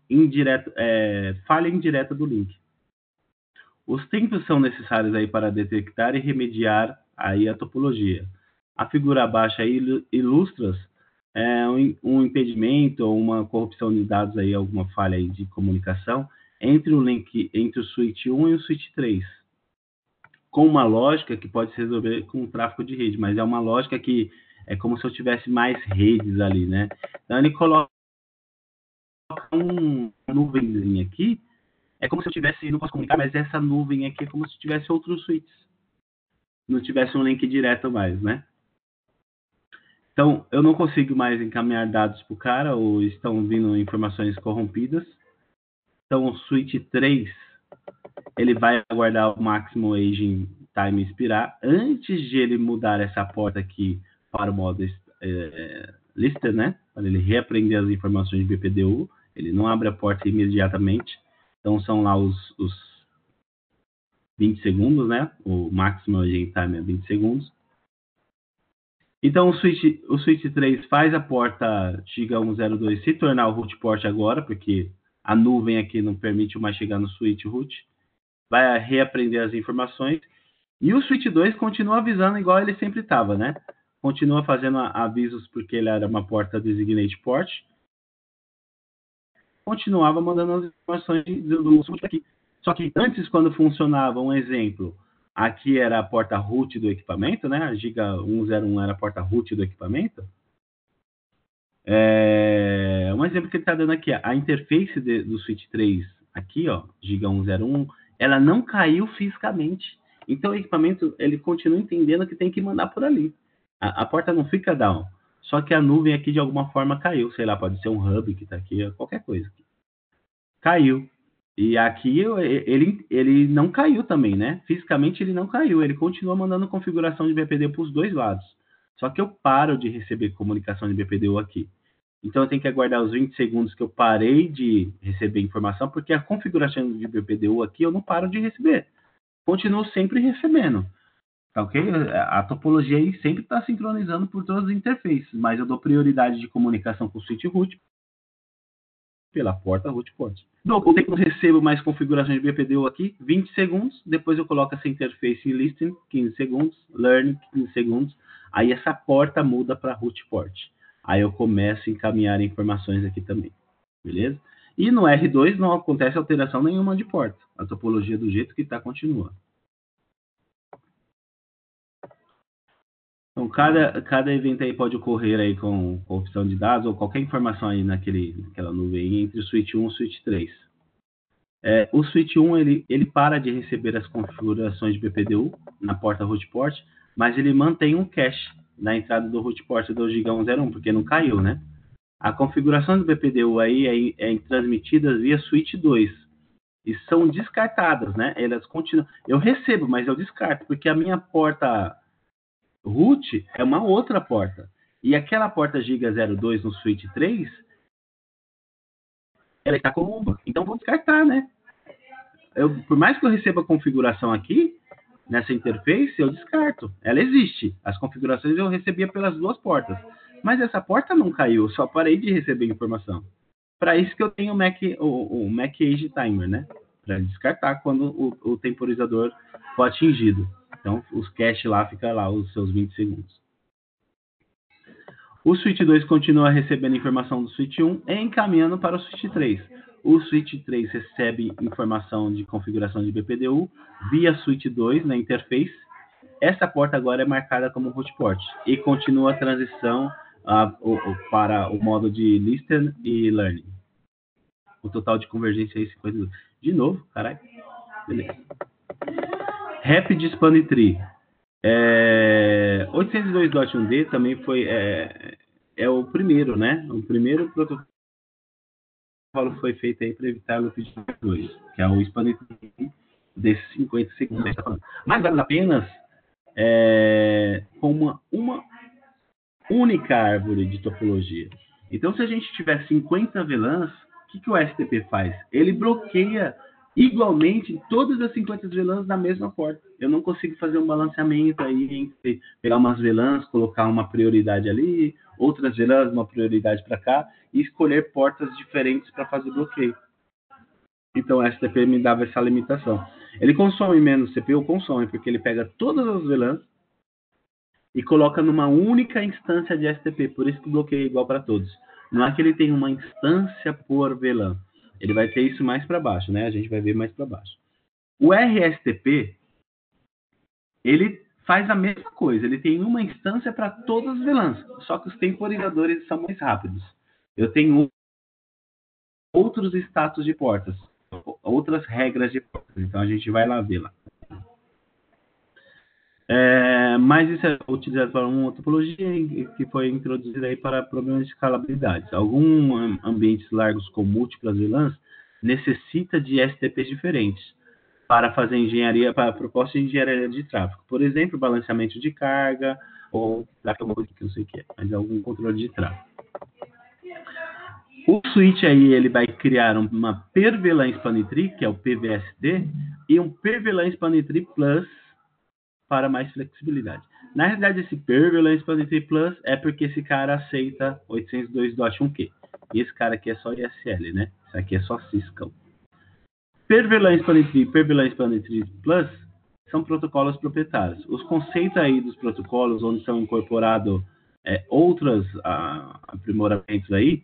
falha indireta do link. Os tempos são necessários aí para detectar e remediar aí a topologia. A figura abaixo aí ilustra um impedimento ou uma corrupção de dados aí, alguma falha aí de comunicação entre o link, entre o switch 1 e o switch 3. Com uma lógica que pode se resolver com o tráfego de rede, mas é uma lógica que é como se eu tivesse mais redes ali, né? Então ele coloca uma nuvenzinha aqui. É como se eu tivesse, não posso comunicar, mas essa nuvem aqui é como se tivesse outros switches. não tivesse um link direto mais, né? Então, eu não consigo mais encaminhar dados para o cara, ou estão vindo informações corrompidas. Então, o switch 3, ele vai aguardar o máximo aging time expirar antes de ele mudar essa porta aqui para o modo lister, né? Para ele reaprender as informações de BPDU. Ele não abre a porta imediatamente. Então, são lá os 20 segundos, né? O máximo aging time é 20 segundos. Então, o switch 3 faz a porta Giga 102 se tornar o root port agora, porque a nuvem aqui não permite mais chegar no switch root. Vai reaprender as informações. E o switch 2 continua avisando igual ele sempre estava, né? Continua fazendo avisos porque ele era uma porta designate port. Continuava mandando as informações do switch aqui. Só que antes, quando funcionava, um exemplo, aqui era a porta root do equipamento, né? A Giga 101 era a porta root do equipamento. Um exemplo que ele está dando aqui, a interface do switch 3 aqui, ó, Giga 101, ela não caiu fisicamente. Então o equipamento ele continua entendendo que tem que mandar por ali. A porta não fica down. Só que a nuvem aqui de alguma forma caiu. Sei lá, pode ser um hub que está aqui, qualquer coisa. Caiu. E aqui ele não caiu também, né? Fisicamente ele não caiu. Ele continua mandando configuração de BPD para os dois lados. Só que eu paro de receber comunicação de BPDU aqui. Então eu tenho que aguardar os 20 segundos que eu parei de receber informação, porque a configuração de BPDU aqui eu não paro de receber. Continuo sempre recebendo. Tá ok? A topologia aí sempre está sincronizando por todas as interfaces, mas eu dou prioridade de comunicação com o switch root pela porta root port. O tempo que eu recebo mais configuração de BPDU aqui, 20 segundos. Depois eu coloco essa interface em listening, 15 segundos. Learning, 15 segundos. Aí essa porta muda para root port. Aí eu começo a encaminhar informações aqui também. Beleza? E no R2 não acontece alteração nenhuma de porta. A topologia do jeito que está continua. Então, cada evento aí pode ocorrer aí com opção de dados ou qualquer informação aí naquela nuvem entre o switch 1 e o switch 3. O switch 1 ele para de receber as configurações de BPDU na porta root port, mas ele mantém um cache na entrada do root port do Giga 101, porque não caiu, né? A configuração do BPDU aí é transmitida via switch 2 e são descartadas, né? Elas continuam. Eu recebo, mas eu descarto, porque a minha porta root é uma outra porta. E aquela porta Giga 02 no switch 3, ela está como uma. Então, vou descartar, né? Por mais que eu receba a configuração aqui, nessa interface, eu descarto. Ela existe. As configurações eu recebia pelas duas portas. Mas essa porta não caiu, só parei de receber informação. Para isso que eu tenho o Mac Age Timer, né? Para descartar quando o temporizador for atingido. Então, os cache lá fica lá os seus 20 segundos. O switch 2 continua recebendo informação do switch 1 e encaminhando para o switch 3. O switch 3 recebe informação de configuração de BPDU via switch 2 na interface. Essa porta agora é marcada como root port e continua a transição para o modo de listen e learning. O total de convergência é 52. De novo, caralho. Beleza. Rapid Span Tree. 802.1d também foi o primeiro, né? O primeiro protocolo foi feito aí para evitar o loop de 2, que é o Span Tree desses 50 segundos. Mas apenas com uma única árvore de topologia. Então, se a gente tiver 50 VLANs, o que o STP faz? Ele bloqueia igualmente todas as 50 VLANs na mesma porta. Eu não consigo fazer um balanceamento aí entre pegar umas VLANs, colocar uma prioridade ali, outras VLANs, uma prioridade para cá, e escolher portas diferentes para fazer bloqueio. Então, o STP me dava essa limitação. Ele consome menos CPU? Consome, porque ele pega todas as VLANs e coloca numa única instância de STP. Por isso que o bloqueio é igual para todos. Não é que ele tem uma instância por VLAN. Ele vai ter isso mais para baixo, né? A gente vai ver mais para baixo. O RSTP, ele faz a mesma coisa. Ele tem uma instância para todas as VLANs, só que os temporizadores são mais rápidos. Eu tenho outros status de portas, outras regras de portas. Então, a gente vai lá ver lá. Mas isso é utilizado para uma topologia que foi introduzida aí para problemas de escalabilidade. Alguns ambientes largos com múltiplas VLANs necessita de STPs diferentes para fazer engenharia, para proposta de engenharia de tráfego. Por exemplo, balanceamento de carga ou tráfego, que não sei o que é, mas algum controle de tráfego. O switch aí, ele vai criar uma per VLAN Spanning Tree, que é o PVST, e um per VLAN Spanning Tree Plus para mais flexibilidade. Na realidade, esse per VLAN Spanning Tree Plus é porque esse cara aceita 802.1q. E esse cara aqui é só ISL, né? Esse aqui é só Cisco. Per VLAN Spanning Tree, per VLAN Spanning Tree Plus são protocolos proprietários. Os conceitos aí dos protocolos, onde são incorporados outros aprimoramentos aí,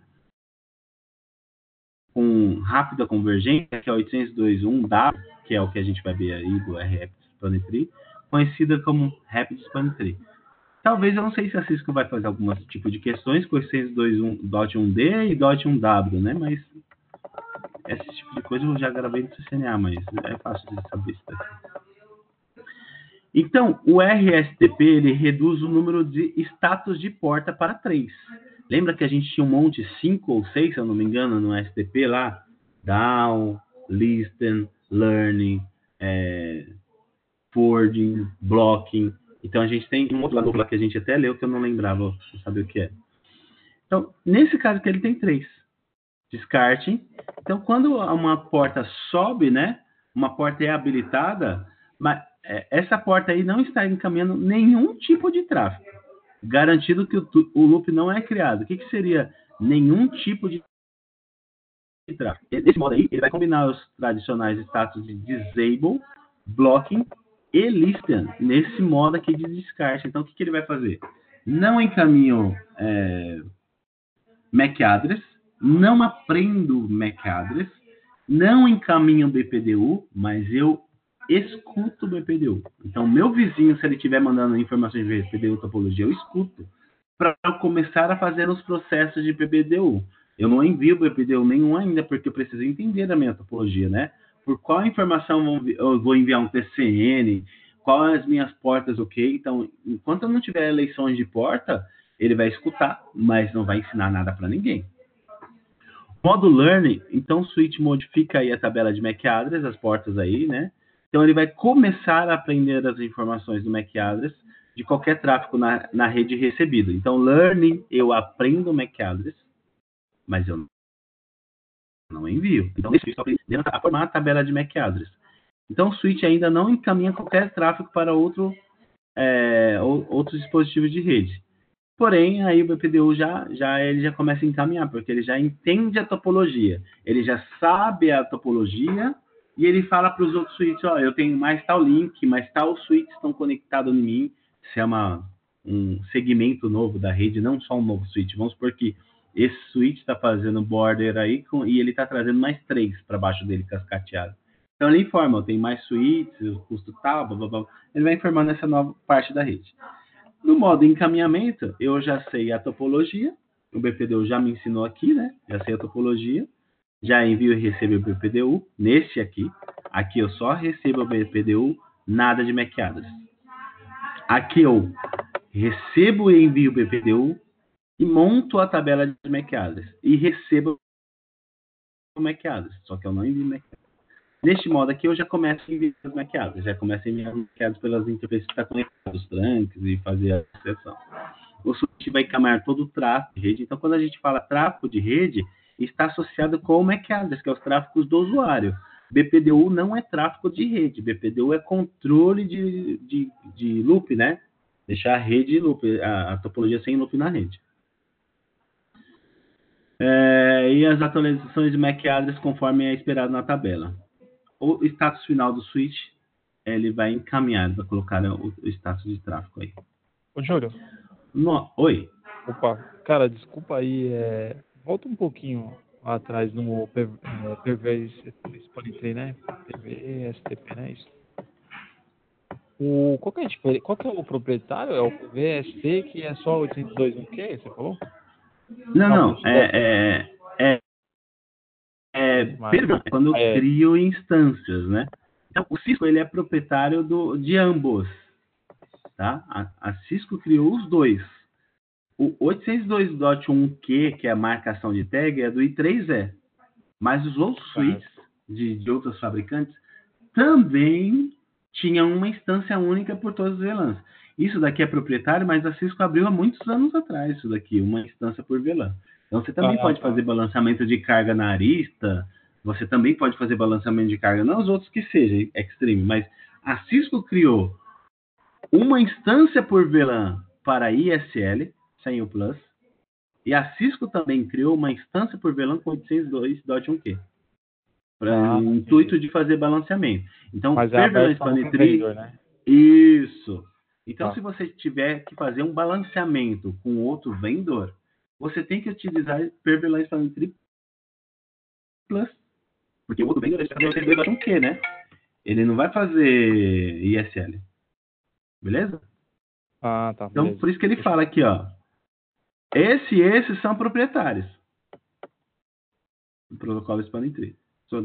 com rápida convergência, que é o 802.1W, que é o que a gente vai ver aí do Rapid Spanning Tree, conhecida como Rapid Spanning Tree. Talvez, eu não sei se a Cisco vai fazer algum tipo de questões com 802.1D e .1W, né? Mas esse tipo de coisa eu já gravei no CCNA, mas é fácil de saber isso daqui. Então, o RSTP, ele reduz o número de status de porta para 3. Lembra que a gente tinha um monte, 5 ou 6, se eu não me engano, no STP lá? Down, Listen, Learning, Forwarding, Blocking. Então, a gente tem um outro lado que a gente até leu que eu não lembrava, não sabia o que é. Então, nesse caso aqui, ele tem 3. Descarte. Então, quando uma porta sobe, né? Uma porta é habilitada, mas essa porta aí não está encaminhando nenhum tipo de tráfego, garantindo que o loop não é criado. O que seria nenhum tipo de tráfego? Desse modo aí, ele vai combinar os tradicionais status de disable, blocking e listen, nesse modo aqui de descarte. Então, o que ele vai fazer? Não encaminho MAC address, não aprendo MAC address, não encaminho BPDU, mas eu escuto o BPDU. Então, meu vizinho, se ele estiver mandando informações de BPDU topologia, eu escuto para começar a fazer os processos de BPDU. Eu não envio BPDU nenhum ainda, porque eu preciso entender a minha topologia, né? Por qual informação eu vou enviar um TCN, quais as minhas portas, ok? Então, enquanto eu não tiver eleições de porta, ele vai escutar, mas não vai ensinar nada para ninguém. Modo Learning, então o switch modifica aí a tabela de MAC address, as portas aí, né? Então, ele vai começar a aprender as informações do MAC address de qualquer tráfego na rede recebido. Então, learning, eu aprendo o MAC address, mas eu não envio. Então, nesse switch, estou aprendendo a formar a tabela de MAC address. Então, o switch ainda não encaminha qualquer tráfego para outros dispositivos de rede. Porém, aí o BPDU ele já começa a encaminhar, porque ele já entende a topologia. Ele já sabe a topologia, e ele fala para os outros switches, ó, eu tenho mais tal link, mais tal switch estão conectados em mim. Isso é um segmento novo da rede, não só um novo switch. Vamos supor que esse switch está fazendo border aí, e ele está trazendo mais 3 para baixo dele, cascateado. Então, ele informa, eu tenho mais switches, o custo tal, blá, blá, blá. Ele vai informando essa nova parte da rede. No modo encaminhamento, eu já sei a topologia, o BPDU já me ensinou aqui, né? Já sei a topologia. Já envio e recebo o BPDU, nesse aqui. Aqui eu só recebo o BPDU, nada de MAC address. Aqui eu recebo e envio o BPDU e monto a tabela de MAC address. E recebo o MAC address, só que eu não envio MAC address. Neste modo aqui eu já começo a enviar os MAC address, já começo a enviar os MAC address pelas interfaces que estão conectadas, os tranques e fazer a acessão. O switch vai encaminhar todo o tráfego de rede. Então, quando a gente fala tráfego de rede, está associado com o MAC address, que é os tráfegos do usuário. BPDU não é tráfego de rede. BPDU é controle de loop, né? Deixar a rede loop, a topologia sem loop na rede. E as atualizações de MAC address conforme é esperado na tabela. O status final do switch, ele vai encaminhar, vai colocar o status de tráfego aí. Ô, Júlio. Oi. Opa, cara, desculpa aí, volta um pouquinho atrás no PV Spanning Tree, né? PV, STP, né? Isso. Qual que é o proprietário? É o PVST, que é só 802.1q, você falou? Não. Quando eu crio instâncias, né? Então, o Cisco, ele é proprietário de ambos. tá? A Cisco criou os dois. O 802.1q, que é a marcação de tag, é do I3E. Mas os outros switches de outros fabricantes também tinham uma instância única por todas as VLANs. Isso daqui é proprietário, mas a Cisco abriu há muitos anos atrás isso daqui, uma instância por VLAN. Então você também pode fazer balanceamento de carga na Arista, você também pode fazer balanceamento de carga, não os outros que sejam Extreme, mas a Cisco criou uma instância por VLAN para ISL, sem o Plus, e a Cisco também criou uma instância por VLAN com 802.1q, para o intuito de fazer balanceamento. Então, mas per VLAN Span Tree, né? Isso. Então, se você tiver que fazer um balanceamento com outro vendedor, você tem que utilizar per VLAN Span Tree Plus, porque o outro vendedor vai fazer 802.1q, né? Ele não vai fazer ISL. Beleza? Tá. Então, beleza. por isso que ele fala aqui, ó. Esses são proprietários do protocolo Spanning Tree,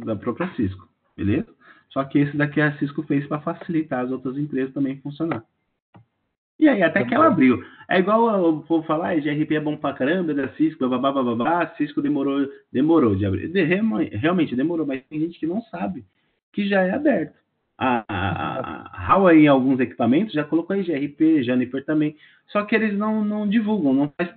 da própria Cisco, beleza? Só que esse daqui a Cisco fez para facilitar as outras empresas também funcionar. E aí, até que ela abriu. É igual o povo falar, GRP é bom pra caramba, da Cisco, a Cisco demorou de abrir. Realmente demorou, mas tem gente que não sabe que já é aberto. A Huawei em alguns equipamentos já colocou aí GRP, Juniper também, só que eles não divulgam, não faz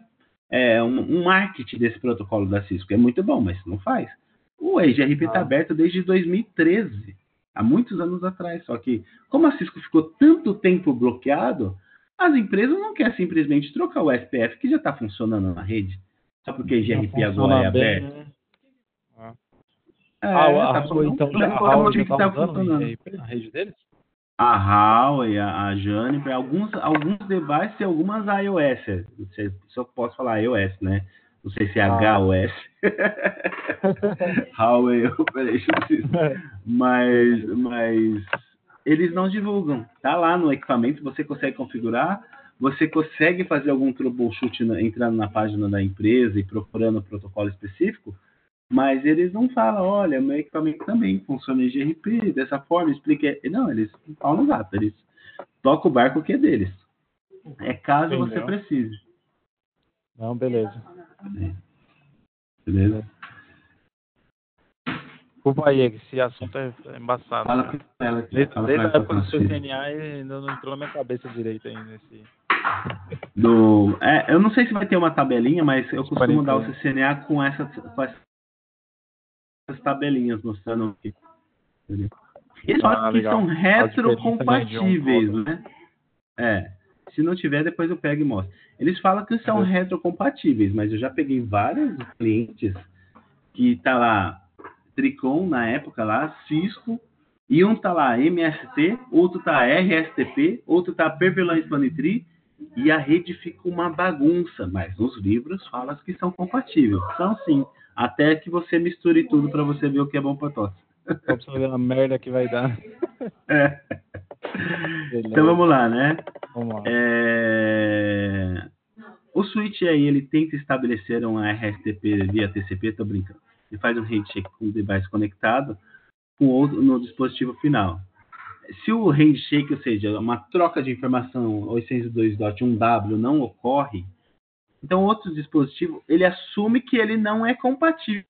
um marketing desse protocolo da Cisco. É muito bom, mas não faz. O eGRP está aberto desde 2013, há muitos anos atrás. Só que, como a Cisco ficou tanto tempo bloqueado, as empresas não querem simplesmente trocar o SPF que já está funcionando na rede, só porque o eGRP agora é aberto. Né? Então a Huawei está funcionando na rede deles? A Huawei, a Juniper, alguns devices e algumas iOS. Não sei se eu posso falar iOS, né? Não sei se é HOS. Huawei Operation System. Mas eles não divulgam. Tá lá no equipamento, você consegue configurar, você consegue fazer algum troubleshoot entrando na página da empresa e procurando o protocolo específico, mas eles não falam, olha, meu equipamento também funciona em GRP, dessa forma, explica. Não, eles falam no gato, eles tocam o barco que é deles. É caso você precise. Não, beleza. Beleza? Desculpa aí, esse assunto é embaçado. Fala com ela. Desde a época do CCNA ainda não entrou na minha cabeça direito ainda nesse... eu não sei se vai ter uma tabelinha, mas eu costumo dar o CCNA com essas tabelinhas mostrando aqui. Eles falam que são retrocompatíveis, né? Se não tiver, depois eu pego e mostro. Eles falam que são retrocompatíveis, mas eu já peguei vários clientes que tá lá Tricom na época lá, Cisco, e um tá lá MST, outro tá RSTP, outro tá per VLAN Spanning Tree, e a rede fica uma bagunça, mas nos livros fala que são compatíveis. São sim, até que você misture tudo para você ver o que é bom para tosse. Só pra você ver a merda que vai dar. Então vamos lá, né? Vamos lá. O switch aí, ele tenta estabelecer um RSTP via TCP, tô brincando. Ele faz um handshake com o device conectado com outro no dispositivo final. Se o handshake, ou seja, uma troca de informação 802.1W não ocorre, então outro dispositivo, ele assume que ele não é compatível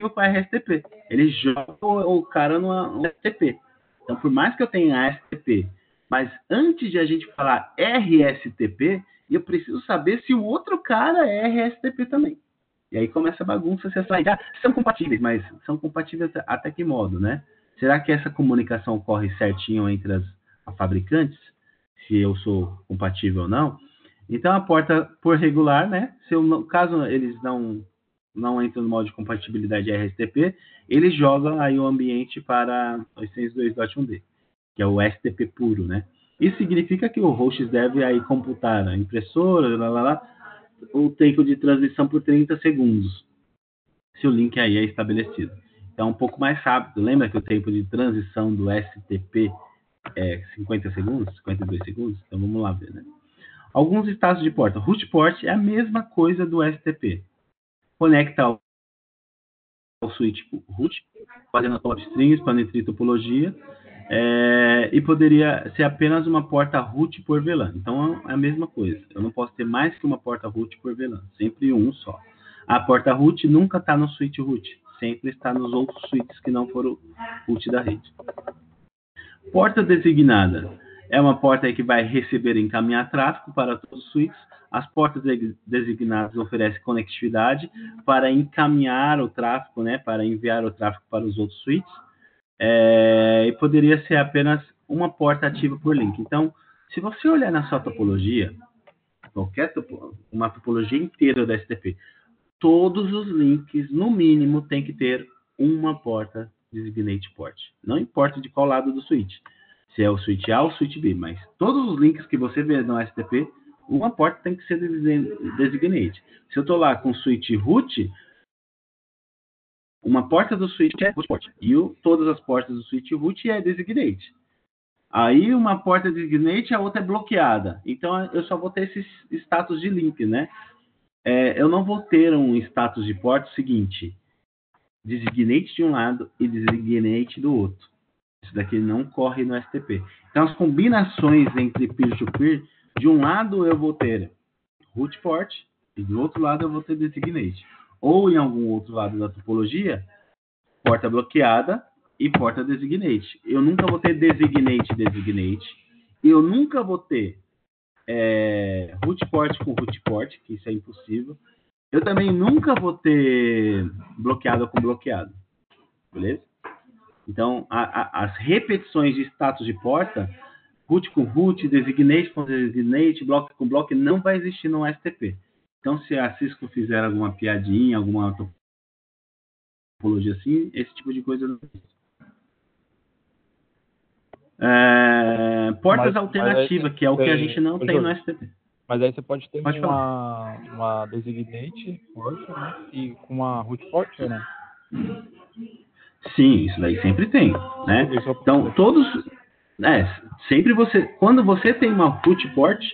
com a RSTP. Ele joga o cara no STP. Então, por mais que eu tenha STP, mas antes de a gente falar RSTP, eu preciso saber se o outro cara é RSTP também. E aí começa a bagunça, você fala, são compatíveis, mas são compatíveis até que modo, né? Será que essa comunicação ocorre certinho entre as fabricantes? Se eu sou compatível ou não? Então, a porta por regular, né? Caso eles não entram no modo de compatibilidade RSTP, ele joga aí o ambiente para 802.1D, que é o STP puro, né? Isso significa que o host deve aí computar a impressora, o tempo de transmissão por 30 segundos, se o link aí é estabelecido. Então, um pouco mais rápido. Lembra que o tempo de transição do STP é 50 segundos, 52 segundos? Então, vamos lá ver, né? Alguns estados de porta. Root port é a mesma coisa do STP. Conecta ao switch root, fazendo a top string, Spanning Tree topologia, E poderia ser apenas uma porta root por VLAN. Então é a mesma coisa. Eu não posso ter mais que uma porta root por VLAN. Sempre um só. A porta root nunca está no switch root. Sempre está nos outros switches que não foram root da rede. Porta designada é uma porta aí que vai receber e encaminhar tráfego para todos os switches. As portas designadas oferecem conectividade para encaminhar o tráfego, né, para enviar o tráfego para os outros switches. E poderia ser apenas uma porta ativa por link. Então, se você olhar na sua topologia, uma topologia inteira da STP, todos os links, no mínimo, tem que ter uma porta designate port. Não importa de qual lado do switch. Se é o switch A ou o switch B, mas todos os links que você vê no STP, uma porta tem que ser designate. Se eu estou lá com o switch root, uma porta do switch é root port. E todas as portas do switch root é designate. Aí uma porta designate, a outra é bloqueada. Então eu só vou ter esses status de link, né? Eu não vou ter um status de porta seguinte: designate de um lado e designate do outro. Isso daqui não corre no STP. Então as combinações entre peer-to-peer, de um lado eu vou ter root port e do outro lado eu vou ter designate. Ou em algum outro lado da topologia, porta bloqueada e porta designate. Eu nunca vou ter designate. Eu nunca vou ter root port com root port, que isso é impossível. Eu também nunca vou ter bloqueado com bloqueado. Beleza? Então, as repetições de status de porta, root com root, designate com designate, block com block, não vai existir no STP. Então, se a Cisco fizer alguma piadinha, alguma topologia assim, esse tipo de coisa não existe. Portas alternativas, que é o que a gente não tem no STP. Mas aí você pode ter uma designate port, né? E com uma root port, né? Sim, isso daí sempre tem, né? Então, sempre quando você tem uma root port,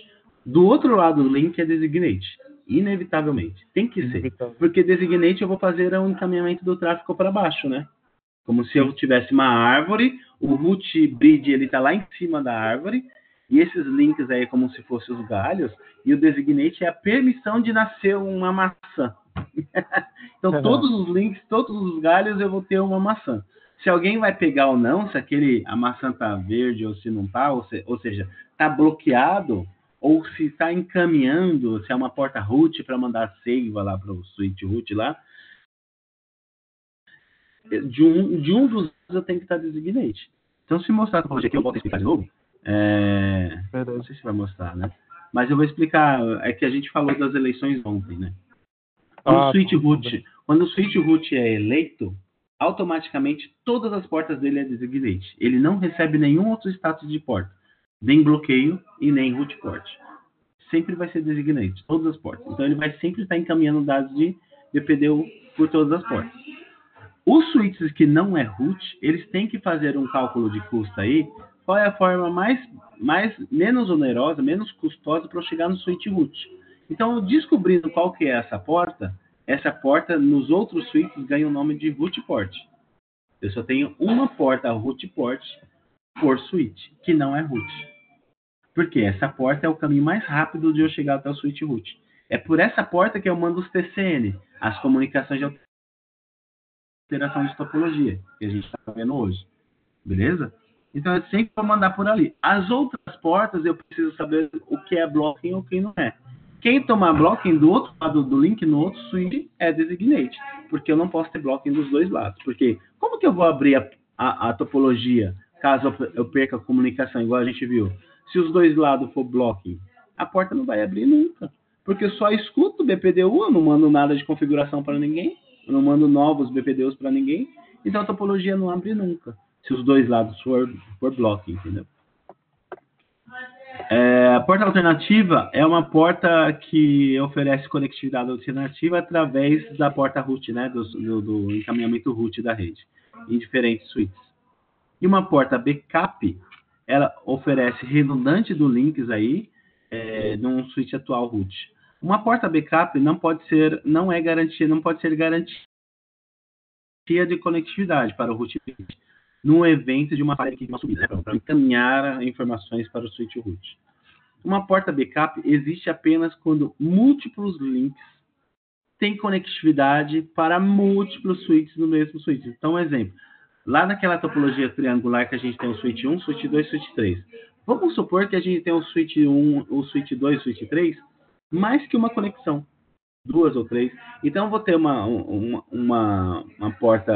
do outro lado do link é designate. Inevitavelmente. Tem que ser. Porque designate eu vou fazer um encaminhamento do tráfego para baixo, né? Como se eu tivesse uma árvore, o root bridge ele está lá em cima da árvore, e esses links aí como se fossem os galhos, e o designate é a permissão de nascer uma maçã. Então, todos os links, todos os galhos, eu vou ter uma maçã. Se alguém vai pegar ou não, se a maçã está verde ou se não está, ou seja, está bloqueado, ou se está encaminhando, se é uma porta root para mandar seiva lá para o switch root lá, de um dos eu tenho que estar designate. Então, se mostrar a topologia aqui, eu volto a explicar de novo. Não sei se vai mostrar, né? Mas eu vou explicar. É que a gente falou das eleições ontem, né? Quando o switch root é eleito, automaticamente todas as portas dele é designate. Ele não recebe nenhum outro status de porta, nem bloqueio e nem root port. Sempre vai ser designate, todas as portas. Então ele vai sempre estar encaminhando dados de BPDU por todas as portas. Os switches que não é root, eles têm que fazer um cálculo de custo aí. Qual é a forma menos onerosa, menos custosa para eu chegar no switch root? Então, descobrindo qual que é essa porta nos outros switches ganha o nome de root port. Eu só tenho uma porta root port por switch, que não é root. Porque essa porta é o caminho mais rápido de eu chegar até o switch root. É por essa porta que eu mando os TCN, as comunicações de alteração de topologia, que a gente está vendo hoje. Beleza? Então, eu sempre vou mandar por ali. As outras portas, eu preciso saber o que é blocking ou o que não é. Quem tomar blocking do outro lado do link, no outro switch, é designate. Porque eu não posso ter blocking dos dois lados. Porque como que eu vou abrir a topologia caso eu perca a comunicação, igual a gente viu? Se os dois lados for blocking, a porta não vai abrir nunca. Porque eu só escuto BPDU, eu não mando nada de configuração para ninguém. Eu não mando novos BPDUs para ninguém. Então a topologia não abre nunca. Se os dois lados for blocking, entendeu? A porta alternativa é uma porta que oferece conectividade alternativa através da porta root, né, do encaminhamento root da rede, em diferentes switches. E uma porta backup, ela oferece redundante do links aí, num switch atual root. Uma porta backup não pode ser garantia de conectividade para o root. no evento de uma falha aqui, uma subida, né, para encaminhar informações para o switch root. Uma porta backup existe apenas quando múltiplos links têm conectividade para múltiplos switches no mesmo switch. Então, um exemplo. Lá naquela topologia triangular que a gente tem o switch 1, switch 2, switch 3. Vamos supor que a gente tem o switch 1, o switch 2, o switch 3, mais que uma conexão. 2 ou 3. Então, eu vou ter uma porta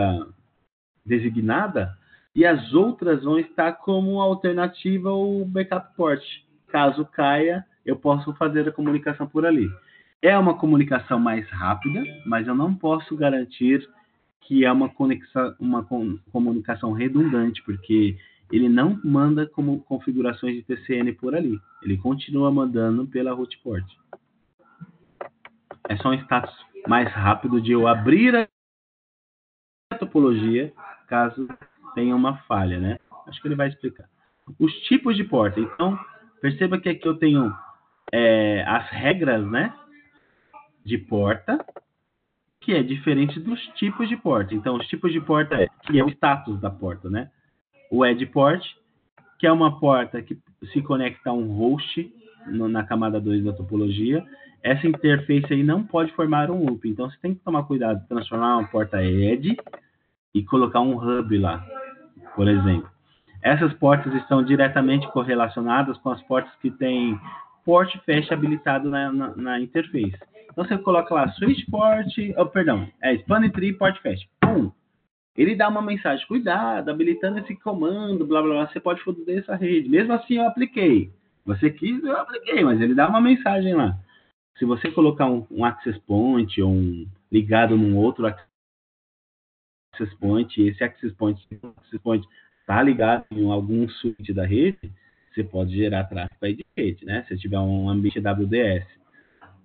designada e as outras vão estar como alternativa ao backup port. Caso caia, eu posso fazer a comunicação por ali. É uma comunicação mais rápida, mas eu não posso garantir que é uma comunicação redundante, porque ele não manda como configurações de TCN por ali. Ele continua mandando pela root port. É só um status mais rápido de eu abrir a topologia, caso tenha uma falha, né? Acho que ele vai explicar. Os tipos de porta. Então, perceba que aqui eu tenho as regras, né, de porta, que é diferente dos tipos de porta. Então, os tipos de porta que é o status da porta, né? O edge port, que é uma porta que se conecta a um host na camada 2 da topologia. Essa interface aí não pode formar um loop. Então, você tem que tomar cuidado de transformar uma porta edge e colocar um hub lá, por exemplo. Essas portas estão diretamente correlacionadas com as portas que têm port fast habilitado na interface. Então, você coloca lá switch port, spanning tree port fast. Pum! Ele dá uma mensagem, cuidado, habilitando esse comando, blá, blá, blá, você pode foder essa rede. Mesmo assim, eu apliquei. Você quis, eu apliquei, mas ele dá uma mensagem lá. Se você colocar um access point ou ligado num outro access point, e esse access point está ligado em algum switch da rede, você pode gerar tráfego aí de rede, né? Se tiver um ambiente WDS.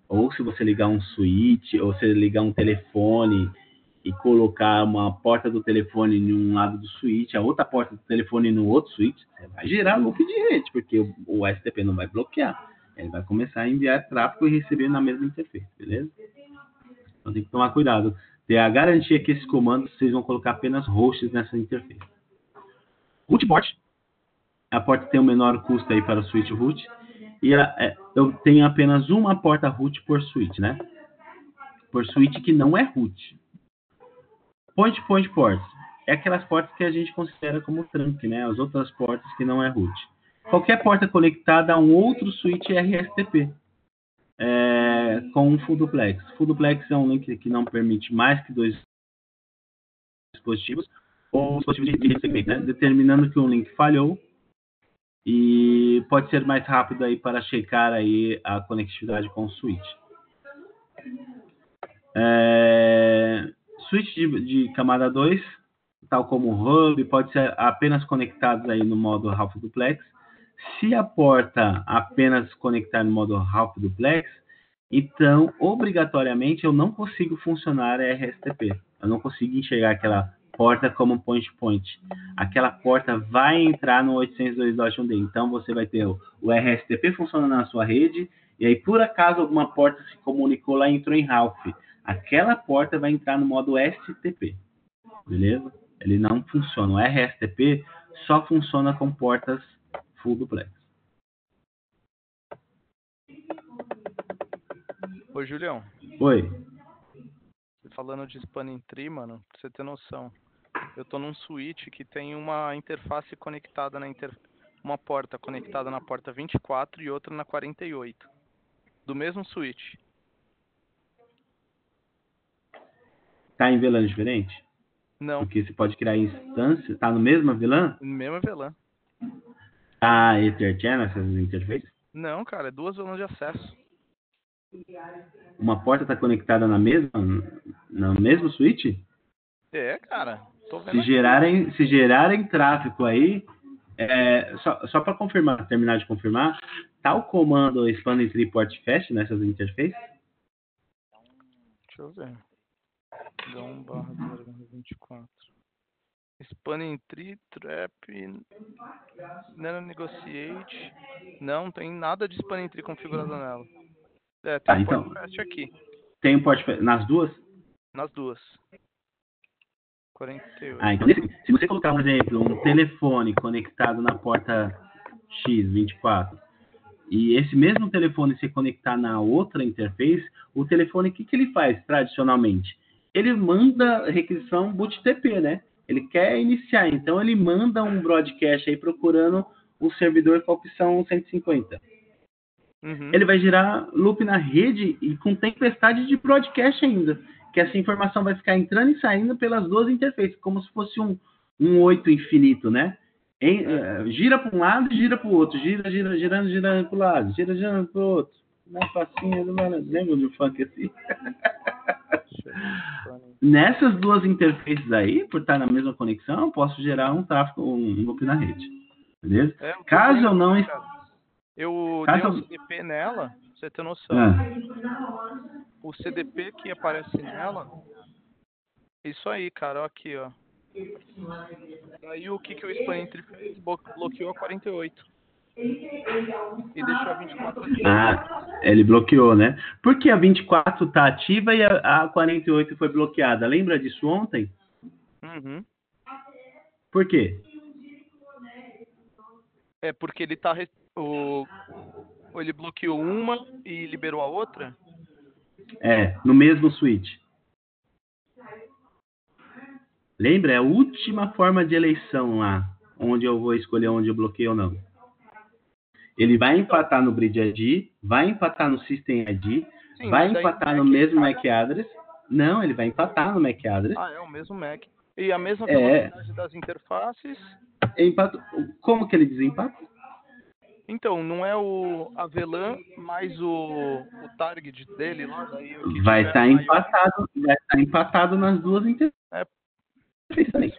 Ou se você ligar um switch, ou se ligar um telefone e colocar uma porta do telefone em um lado do switch, a outra porta do telefone no outro switch, você vai gerar loop de rede, porque o STP não vai bloquear. Ele vai começar a enviar tráfego e receber na mesma interface, beleza? Então tem que tomar cuidado. Ter a garantia que esses comandos vocês vão colocar apenas hosts nessa interface. Root port. A porta tem o menor custo aí para o switch root. E eu tenho apenas uma porta root por switch, né? Por switch que não é root. Point ports. É aquelas portas que a gente considera como trunk, né? As outras portas que não é root. Qualquer porta conectada a um outro switch RSTP. Com um full duplex. Full duplex é um link que não permite mais que 2 dispositivos ou dispositivo de segmento, né? Determinando que um link falhou e pode ser mais rápido aí para checar aí a conectividade com o switch. Switch de camada 2, tal como o hub, pode ser apenas conectados aí no modo half duplex. Se a porta apenas conectar no modo half duplex, então obrigatoriamente eu não consigo funcionar RSTP. Eu não consigo enxergar aquela porta como point. Aquela porta vai entrar no 802.1d. Então você vai ter o RSTP funcionando na sua rede, e aí por acaso alguma porta se comunicou lá e entrou em half. Aquela porta vai entrar no modo STP. Beleza? Ele não funciona. O RSTP só funciona com portas full duplex. Ô, Julião. Oi. Falando de spanning tree, mano, pra você ter noção. Eu tô num switch que tem uma interface conectada uma porta conectada na porta 24 e outra na 48. Do mesmo switch. Tá em VLAN diferente? Não. Porque você pode criar instância. Tá no mesmo VLAN? Mesmo VLAN. Ah, Etherchannel, essas interfaces? Não, cara, é 2 VLANs de acesso. Uma porta tá conectada no mesmo switch? Cara. Tô vendo Se gerarem tráfego aí, só para confirmar, terminar de confirmar, tá o comando spanning tree port fast nessas interfaces? Deixa eu ver. Dom/24. Spanning tree, trap, nano negotiate. Não tem nada de spanning tree configurado nela. Tem então, port fast aqui. Tem um port fast nas duas? Nas duas. 48. Então se você colocar, por exemplo, um telefone conectado na porta X24 e esse mesmo telefone se conectar na outra interface, o telefone, o que ele faz tradicionalmente? Ele manda requisição BootTP, né? Ele quer iniciar, então ele manda um broadcast aí procurando o servidor com a opção 150. Ele vai gerar loop na rede e com tempestade de broadcast ainda, que essa informação vai ficar entrando e saindo pelas duas interfaces, como se fosse um 8 infinito, né? Gira para um lado e gira para o outro, girando para o lado, girando para o outro. Não é facinho, lembra do funk assim? Nessas duas interfaces aí, por estar na mesma conexão, eu posso gerar um tráfego, um loop na rede. Beleza? Caso eu não... Eu dei um CDP nela, pra você ter noção. O CDP que aparece nela, isso aí, cara, ó, aqui, ó. Aí o que o SpanEntry fez? Bloqueou a 48. E deixou a 24 ativa. Ele bloqueou, né? Porque a 24 tá ativa e a 48 foi bloqueada. Lembra disso ontem? Por quê? É porque ele tá... Ele bloqueou uma e liberou a outra? No mesmo switch. Lembra? É a última forma de eleição lá, onde eu vou escolher onde eu bloqueio ou não. Ele vai empatar no Bridge ID, vai empatar no System ID, sim, vai empatar no mesmo MAC address. Não, ele vai empatar no MAC address. É o mesmo MAC. E a mesma velocidade das interfaces? Como que ele desempata? Então, não é a VLAN mais o target dele lá? Daí, vai estar empatado nas duas interfaces.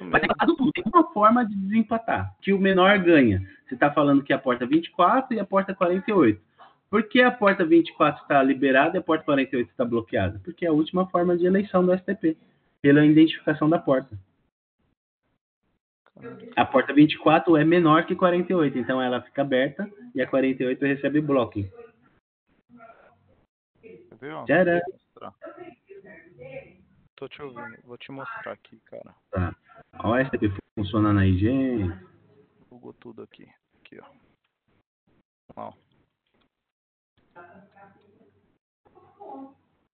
Vai ter empatado tudo. Tem uma forma de desempatar, que o menor ganha. Você está falando que é a porta 24 e a porta 48. Por que a porta 24 está liberada e a porta 48 está bloqueada? Porque é a última forma de eleição do STP, pela identificação da porta. A porta 24 é menor que 48, então ela fica aberta e a 48 recebe blocking. Tcharam! Tô te ouvindo, vou te mostrar aqui, cara. Tá. Olha o STP funcionando aí, gente. Bugou tudo aqui. Aqui, ó.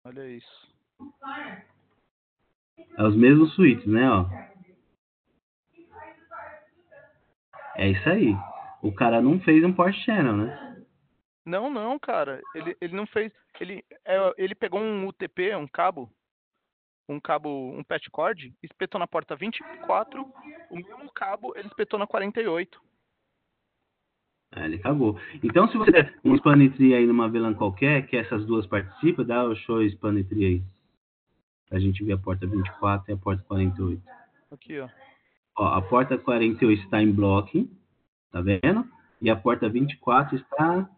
Olha isso. É os mesmos switches, né, ó. É isso aí. O cara não fez um port channel, né? Não, cara. Ele não fez... Ele pegou um UTP, um cabo, um patch cord, espetou na porta 24, o mesmo cabo ele espetou na 48. Ele acabou. Então, se você der um SpanEntry aí numa VLAN qualquer, que essas duas participam, dá o show SpanEntry aí. Pra gente ver a porta 24 e a porta 48. Aqui, ó. A porta 48 está em blocking, tá vendo? E a porta 24 está...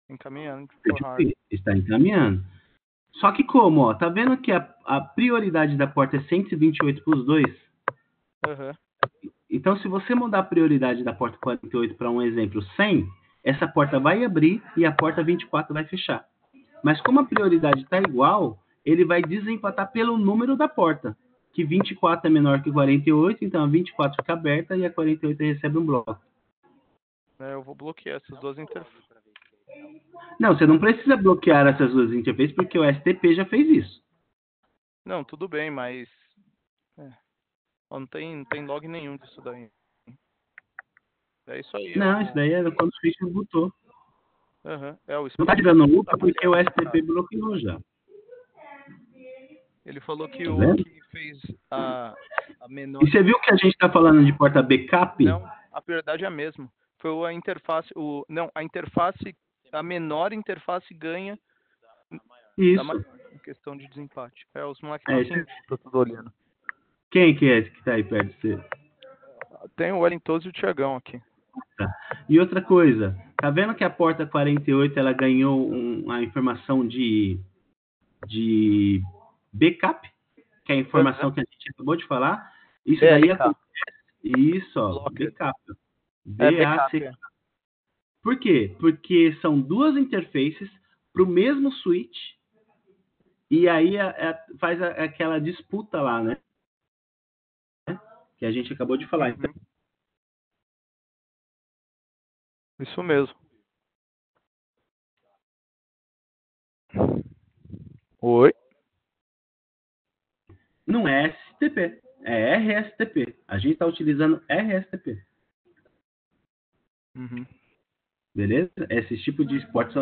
encaminhando. Está encaminhando. Só que como, ó, tá vendo que a prioridade da porta é 128 para os dois? Então, se você mudar a prioridade da porta 48 para um exemplo 100, essa porta vai abrir e a porta 24 vai fechar. Mas como a prioridade está igual, ele vai desempatar pelo número da porta, que 24 é menor que 48, então a 24 fica aberta e a 48 recebe um bloco. Eu vou bloquear essas duas interfaces. Não, você não precisa bloquear essas duas interfaces porque o STP já fez isso. Não, tudo bem, mas... Não tem log nenhum disso daí. É isso aí. Não, isso daí era quando o switch bootou. Não tá tirando loop porque o STP bloqueou já. Ele falou que o que fez a menor... E você viu que a gente está falando de porta backup? Não, a prioridade é a mesma. Foi a interface... a interface... A menor interface ganha... Isso. Da maior, em questão de desempate. Os moleques tô tudo olhando. Quem que é esse que está aí perto de você? Tem o Wellington e o Thiagão aqui. Tá. E outra coisa, tá vendo que a porta 48 ela ganhou uma informação de backup, que é a informação que a gente acabou de falar? Isso daí acontece. Isso, ó, backup. BAC. Por quê? Porque são duas interfaces para o mesmo switch e aí faz aquela disputa lá, né? que a gente acabou de falar. Então, Isso mesmo. Oi? não é STP, é RSTP. A gente está utilizando RSTP. Uhum. Beleza? Esse tipo de esporte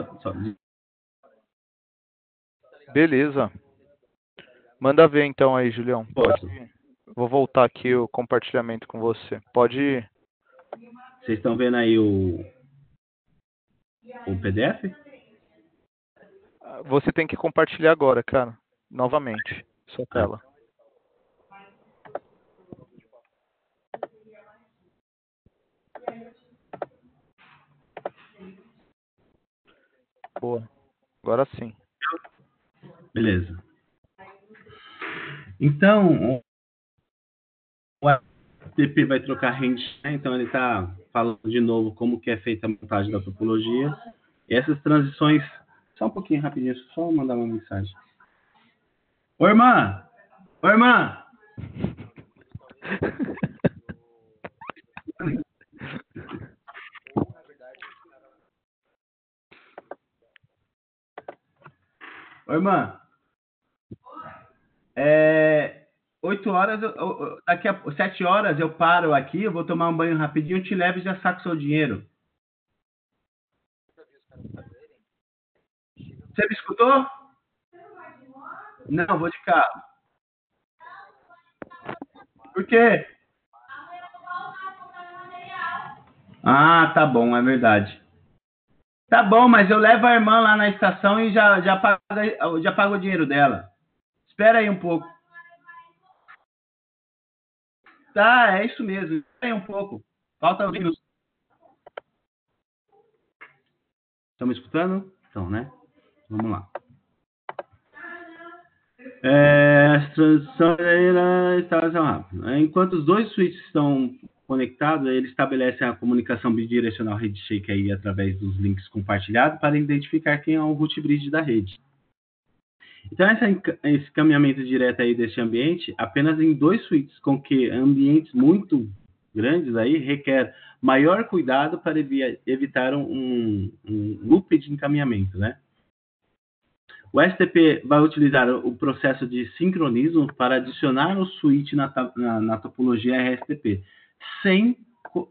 Beleza. Manda ver então aí, Julião. Posso. Vou voltar aqui o compartilhamento com você. Pode ir. Vocês estão vendo aí o PDF? Você tem que compartilhar agora, cara. Novamente. Sua tela. Boa. Agora sim. Beleza. Então, o FTP vai trocar range, né? Então ele está falando de novo como que é feita a montagem da topologia. E essas transições, só um pouquinho rapidinho, só mandar uma mensagem. Ô irmã! Ô irmã! Ô irmã! 8 horas, daqui a 7 horas eu paro aqui, eu vou tomar um banho rapidinho, eu te levo e já saco seu dinheiro. Você me escutou? Não, vou de carro. Por quê? Ah, tá bom, é verdade. Tá bom, mas eu levo a irmã lá na estação e já pago o dinheiro dela. Espera aí um pouco. Tá, é isso mesmo. Espera aí um pouco. Falta 20 minutos. Estão me escutando? Então, né? Vamos lá. As transições instalação rápida. Enquanto os dois switches estão conectados, ele estabelece a comunicação bidirecional handshake aí através dos links compartilhados para identificar quem é o root bridge da rede. Então, esse caminhamento direto aí desse ambiente, apenas em 2 switches, com que ambientes muito grandes aí requer maior cuidado para evitar um loop de encaminhamento, né? O STP vai utilizar o processo de sincronismo para adicionar o switch na topologia RSTP, sem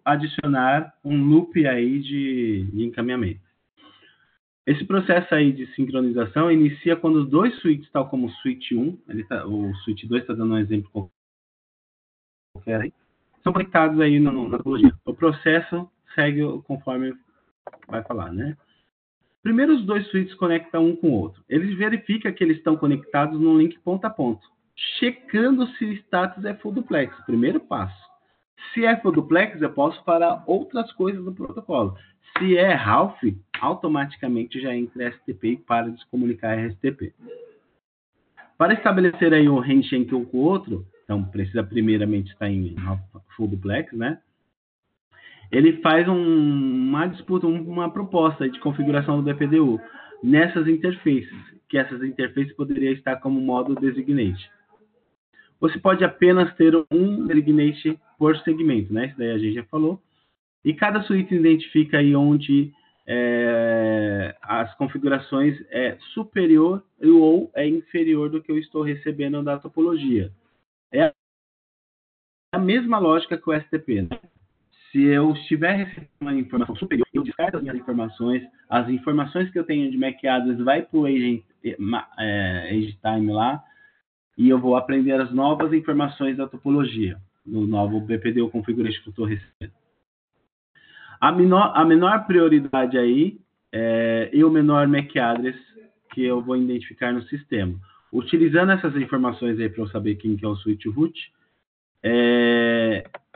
adicionar um loop aí de encaminhamento. Esse processo aí de sincronização inicia quando os dois switches, tal como o switch 1, o switch 2 está dando um exemplo qualquer aí, são conectados aí na topologia. O processo segue conforme vai falar, né? Primeiro, os dois switches conectam um com o outro. Eles verificam que eles estão conectados num link ponto a ponto, checando se o status é full duplex. Primeiro passo. Se é full duplex, eu posso parar outras coisas do protocolo. Se é half, automaticamente já entra STP e para de se comunicar RSTP. Para estabelecer aí o handshake um com o outro, então precisa primeiramente estar em full duplex, né? Ele faz uma disputa, uma proposta de configuração do BPDU nessas interfaces, que essas interfaces poderiam estar como modo designate. Você pode apenas ter um designate por segmento, né? Isso daí a gente já falou. E cada suíte identifica aí onde as configurações é superior ou é inferior do que eu estou recebendo da topologia. É a mesma lógica que o STP, né? Se eu estiver recebendo uma informação superior, eu descarto as minhas informações, as informações que eu tenho de MAC address vai para o agent time lá, e eu vou aprender as novas informações da topologia, no novo BPDU configuration que eu estou recebendo. A menor prioridade aí e o menor MAC address que eu vou identificar no sistema. Utilizando essas informações aí para eu saber quem que é o switch root,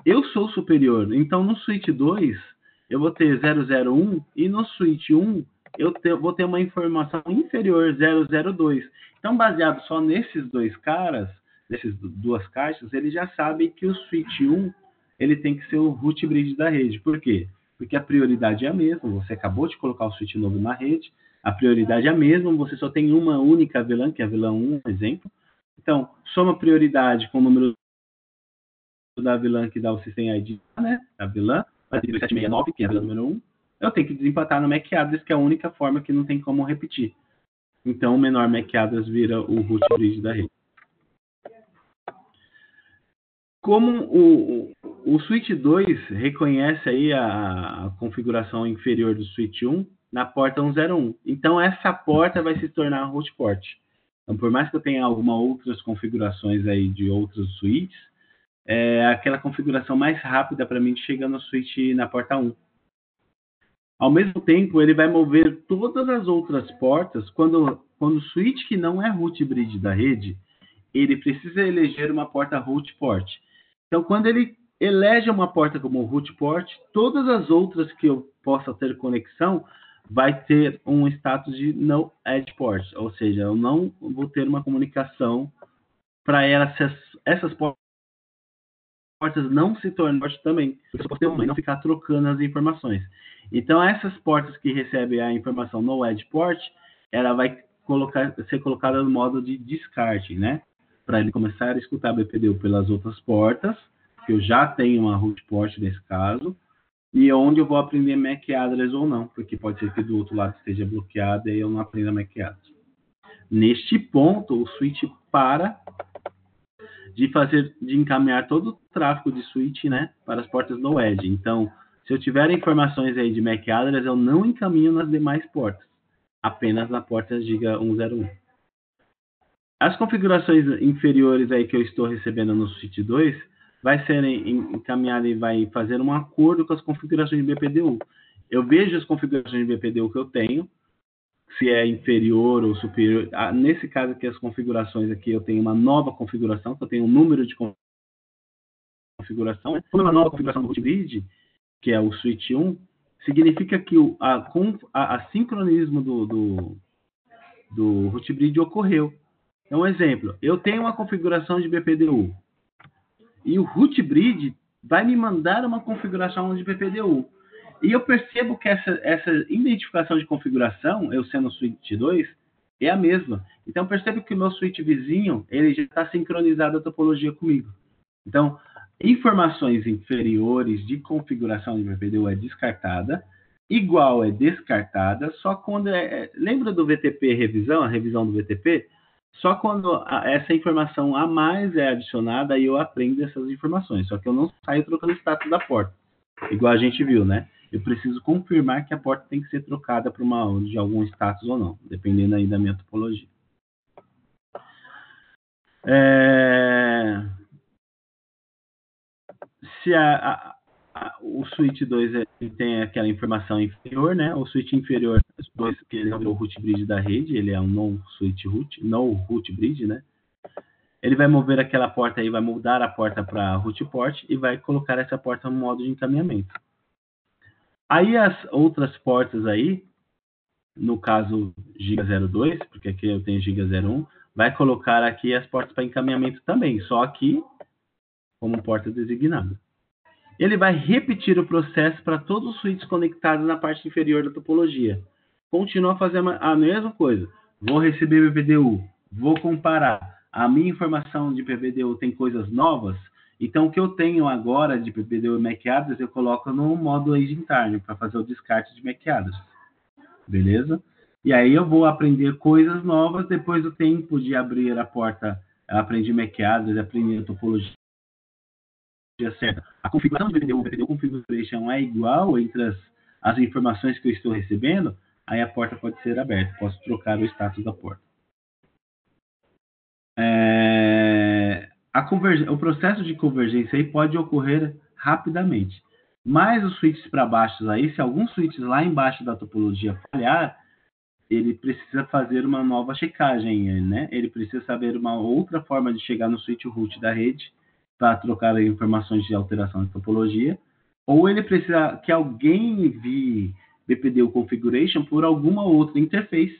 eu sou superior, então no switch 2 eu vou ter 001 e no switch 1 vou ter uma informação inferior, 002. Então, baseado só nesses dois caras, nessas duas caixas, ele já sabe que o switch 1 ele tem que ser o root bridge da rede. Por quê? Porque a prioridade é a mesma, você acabou de colocar o switch novo na rede, a prioridade é a mesma, você só tem uma única VLAN, que é a VLAN 1, exemplo. Então, soma prioridade com o número da VLAN que dá o System ID, né? Da VLAN, vai ter 2769, que é a VLAN número 1. Eu tenho que desempatar no MAC address, que é a única forma que não tem como repetir. Então, o menor MAC address vira o root bridge da rede. Como o switch 2 reconhece aí a configuração inferior do switch 1 na porta 101. Então, essa porta vai se tornar a root port. Então, por mais que eu tenha algumas outras configurações aí de outros switches, é aquela configuração mais rápida para mim de chegar no switch na porta 1. Ao mesmo tempo, ele vai mover todas as outras portas quando o switch que não é root bridge da rede, ele precisa eleger uma porta root port. Então, quando ele elege uma porta como root port, todas as outras que eu possa ter conexão vai ter um status de no edge port, ou seja, eu não vou ter uma comunicação para essas portas não se tornarem também, porque eu posso ter uma e não ficar trocando as informações. Então, essas portas que recebem a informação no edge port, ela vai ser colocada no modo de descarte, né? Para ele começar a escutar BPDU pelas outras portas, que eu já tenho uma root port nesse caso, e onde eu vou aprender MAC address ou não, porque pode ser que do outro lado esteja bloqueado e eu não aprenda MAC address. Neste ponto, o switch para de encaminhar todo o tráfego de switch, né, para as portas no edge. Então, se eu tiver informações aí de MAC address, eu não encaminho nas demais portas, apenas na porta Giga 101. As configurações inferiores aí que eu estou recebendo no switch 2 vai ser encaminhada e vai fazer um acordo com as configurações de BPDU. Eu vejo as configurações de BPDU que eu tenho, se é inferior ou superior. Nesse caso aqui, as configurações aqui, eu tenho uma nova configuração, que eu tenho um número de configuração. Como é uma nova configuração do root bridge, que é o switch 1, significa que o sincronismo do root bridge ocorreu. Então, um exemplo, eu tenho uma configuração de BPDU e o root bridge vai me mandar uma configuração de BPDU. E eu percebo que essa identificação de configuração, eu sendo o switch 2, é a mesma. Então, eu percebo que o meu switch vizinho, ele já está sincronizado a topologia comigo. Então, informações inferiores de configuração de BPDU é descartada, igual é descartada, só quando lembra do VTP revisão, a revisão do VTP? Só quando essa informação a mais é adicionada, aí eu aprendo essas informações. Só que eu não saio trocando o status da porta. Igual a gente viu, né? Eu preciso confirmar que a porta tem que ser trocada para de algum status ou não, dependendo aí da minha topologia. Se o switch 2 tem aquela informação inferior, né? O switch inferior 2, que ele é o root bridge da rede, ele é um no root bridge, né? Ele vai mover aquela porta aí, vai mudar a porta para root port e vai colocar essa porta no modo de encaminhamento. Aí as outras portas aí, no caso Giga 02, porque aqui eu tenho Giga 01, vai colocar aqui as portas para encaminhamento também, só aqui como porta designada. Ele vai repetir o processo para todos os switches conectados na parte inferior da topologia. Continua fazendo a mesma coisa. Vou receber BPDU, vou comparar. A minha informação de BPDU tem coisas novas, então o que eu tenho agora de BPDU e MAC address eu coloco no modo edge interno para fazer o descarte de MAC address. Beleza? E aí eu vou aprender coisas novas depois do tempo de abrir a porta. Eu aprendi MAC address, aprendi a topologia certa. A configuração do BPDU configuration é igual entre as informações que eu estou recebendo, aí a porta pode ser aberta, posso trocar o status da porta. O processo de convergência aí pode ocorrer rapidamente, mas os switches para baixo aí, se alguns switches lá embaixo da topologia falhar, ele precisa fazer uma nova checagem, né? Ele precisa saber uma outra forma de chegar no switch root da rede para trocar informações de alteração de topologia, ou ele precisa que alguém envie BPDU configuration por alguma outra interface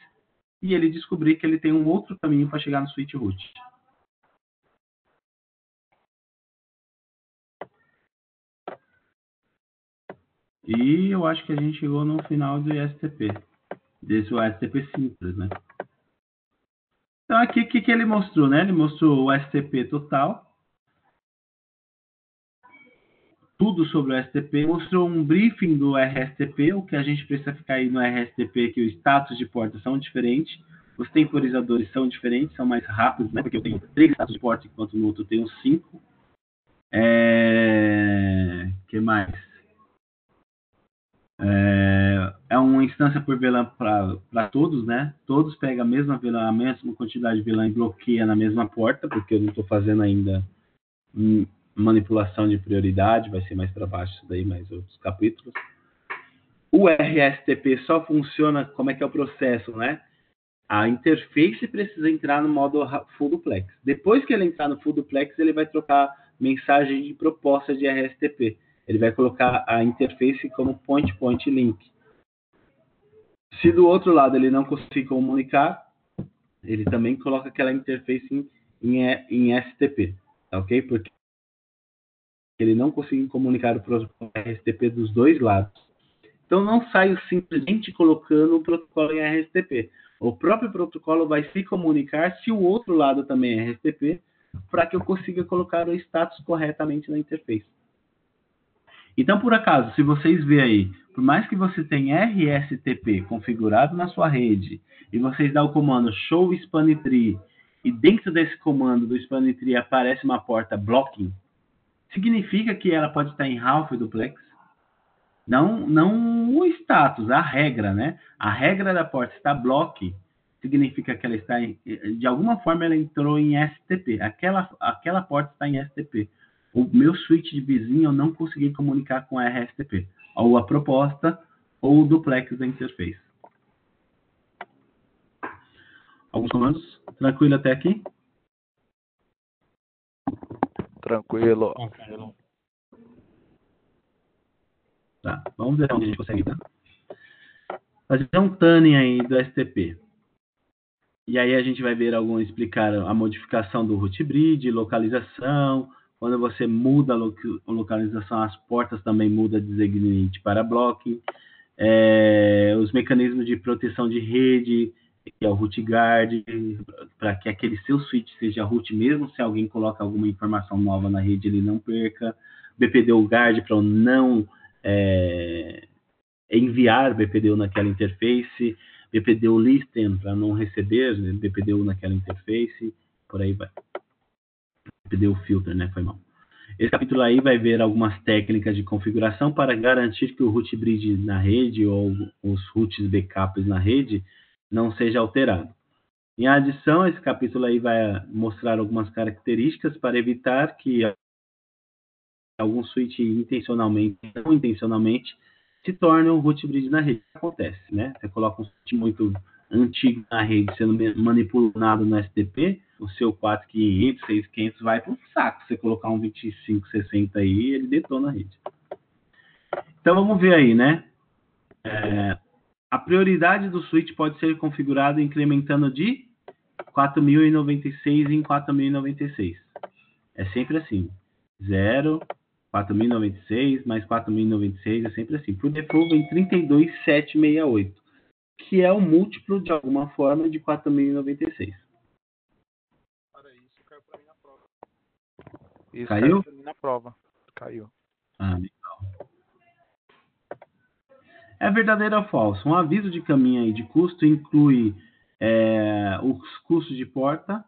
e ele descobrir que ele tem um outro caminho para chegar no switch root. E eu acho que a gente chegou no final do STP, desse STP simples, né? Então aqui o que ele mostrou, né? Ele mostrou o STP total, tudo sobre o STP, mostrou um briefing do RSTP, o que a gente precisa ficar aí no RSTP, que os status de porta são diferentes, os temporizadores são diferentes, são mais rápidos, né? Porque eu tenho 3 status de porta, enquanto no outro eu tenho 5. Que mais? É uma instância por VLAN para todos, né? Todos pegam a mesma VLAN, a mesma quantidade de VLAN e bloqueia na mesma porta, porque eu não estou fazendo ainda manipulação de prioridade, vai ser mais para baixo isso daí, mais outros capítulos. O RSTP só funciona, como é que é o processo, né? A interface precisa entrar no modo full duplex. Depois que ele entrar no full duplex, ele vai trocar mensagem de proposta de RSTP. Ele vai colocar a interface como point-point link. Se do outro lado ele não conseguir comunicar, ele também coloca aquela interface em STP, tá ok? Porque ele não conseguiu comunicar o protocolo RSTP dos dois lados. Então não saio simplesmente colocando o protocolo em RSTP. O próprio protocolo vai se comunicar se o outro lado também é RSTP, para que eu consiga colocar o status corretamente na interface. Então, por acaso, se vocês verem aí, por mais que você tenha RSTP configurado na sua rede, e vocês dão o comando show span tree, e dentro desse comando do span tree aparece uma porta blocking, significa que ela pode estar em half duplex. Não o status, a regra, né? A regra da porta está block, significa que ela está de alguma forma ela entrou em STP. Aquela porta está em STP. O meu switch de vizinho eu não consegui comunicar com a RSTP, ou a proposta, ou o duplex da interface. Alguns comandos? Tranquilo até aqui? Tranquilo. Tá, vamos ver onde a gente consegue, tá? Fazer um tuning aí do STP. E aí a gente vai ver explicar a modificação do root bridge, localização. Quando você muda a localização, as portas também mudam designate para blocking. Os mecanismos de proteção de rede, que é o root guard, para que aquele seu switch seja root, mesmo se alguém coloca alguma informação nova na rede, ele não perca. BPDU guard para não enviar BPDU naquela interface. BPDU listen para não receber BPDU naquela interface, por aí vai. BPDU filter, né? Foi mal. Esse capítulo aí vai ver algumas técnicas de configuração para garantir que o root bridge na rede ou os roots backups na rede não seja alterado. Em adição, esse capítulo aí vai mostrar algumas características para evitar que algum switch intencionalmente ou não intencionalmente se torne um root bridge na rede. Acontece, né? Você coloca um switch muito antigo na rede sendo manipulado no STP, o seu 4500, 6500 vai para o saco. Você colocar um 2560 aí, ele detona a rede. Então vamos ver aí, né? A prioridade do switch pode ser configurada incrementando de 4096 em 4096. É sempre assim. 0, 4096 mais 4096 é sempre assim. Por default vem 32768, que é o múltiplo de alguma forma de 4096. Isso caiu pra mim na prova. Isso Caiu? caiu pra mim na prova. Caiu. Ah, legal. É verdadeiro ou falso? Um aviso de caminho aí de custo inclui os custos de porta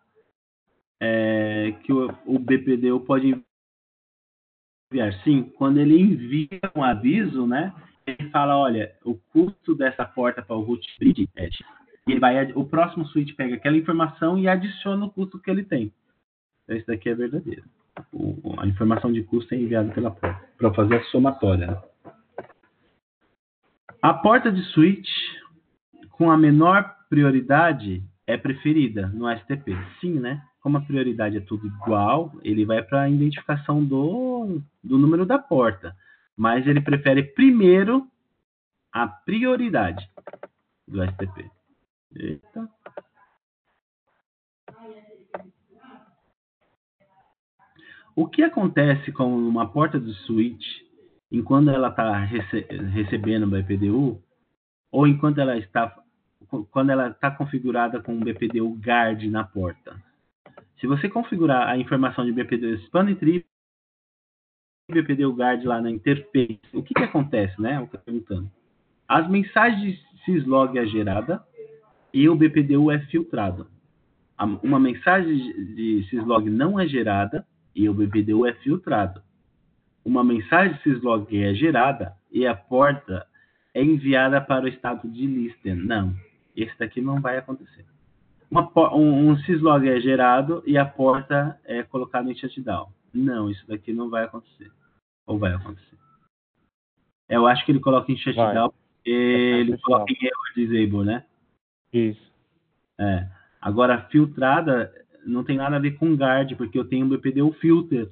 que o BPDU pode enviar. Sim, quando ele envia um aviso, né, ele fala, olha, o custo dessa porta para o root bridge é X. O próximo switch pega aquela informação e adiciona o custo que ele tem. Então, isso daqui é verdadeiro. A informação de custo é enviada pela porta para fazer a somatória. Né? A porta de switch com a menor prioridade é preferida no STP. Sim, né? Como a prioridade é tudo igual, ele vai para a identificação do número da porta. Mas ele prefere primeiro a prioridade do STP. Eita. O que acontece com uma porta de switch enquanto ela está recebendo o BPDU ou enquanto ela quando ela está configurada com o BPDU guard na porta? Se você configurar a informação de BPDU span tree BPDU Guard lá na interface, o que acontece, né? Eu tô perguntando. As mensagens de syslog é gerada e o BPDU é filtrado. Uma mensagem de syslog não é gerada e o BPDU é filtrado. Uma mensagem de syslog é gerada e a porta é enviada para o estado de listen. Não, esse daqui não vai acontecer. Um syslog é gerado e a porta é colocada em shutdown. Não, isso daqui não vai acontecer. Ou vai acontecer? Eu acho que ele coloca em shutdown e ele coloca em error disable, né? Isso. Agora, filtrada não tem nada a ver com guard, porque eu tenho um BPDU filter,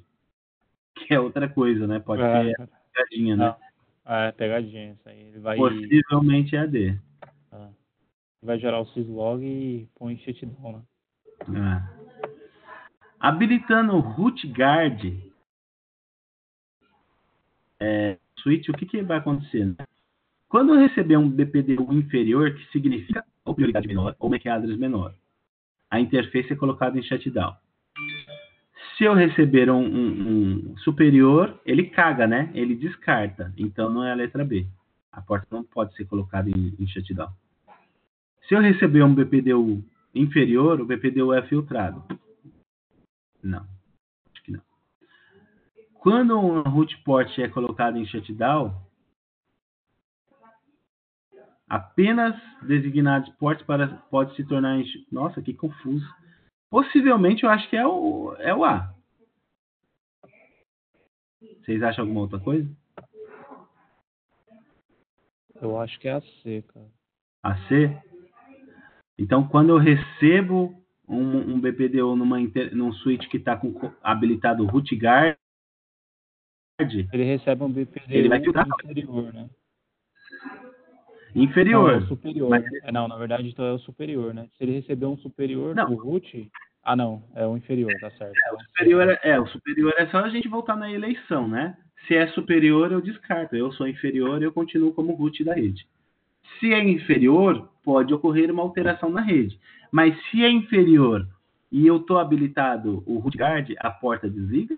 que é outra coisa, né? Pode ser pegadinha, né? Pegadinha. Isso aí. Ele vai... Possivelmente é AD. Vai gerar o syslog e põe em shutdown, né? Habilitando o root guard switch, o que vai acontecer? Né? Quando eu receber um BPDU inferior, que significa ou prioridade menor ou MAC address menor, a interface é colocada em shutdown. Se eu receber um superior, ele caga, né? Ele descarta. Então não é a letra B. A porta não pode ser colocada em shutdown. Se eu receber um BPDU inferior, o BPDU é filtrado. Não. Acho que não. Quando um root port é colocado em shutdown, apenas designados ports pode se tornar em... Nossa, que confuso. Possivelmente eu acho que é o A. Vocês acham alguma outra coisa? Eu acho que é a C, cara. A C? Então, quando eu recebo um BPDU num switch que está habilitado root guard, ele recebe um BPDU ele vai filtrar inferior, né? Inferior. Não, é o superior. Mas... Não, na verdade, então é o superior, né? Se ele receber um superior pro root... Ah, não. É o inferior, tá certo. O superior é só a gente voltar na eleição, né? Se é superior, eu descarto. Eu sou inferior, eu continuo como root da rede. Se é inferior, pode ocorrer uma alteração na rede. Mas se é inferior e eu estou habilitado o root guard, a porta desliga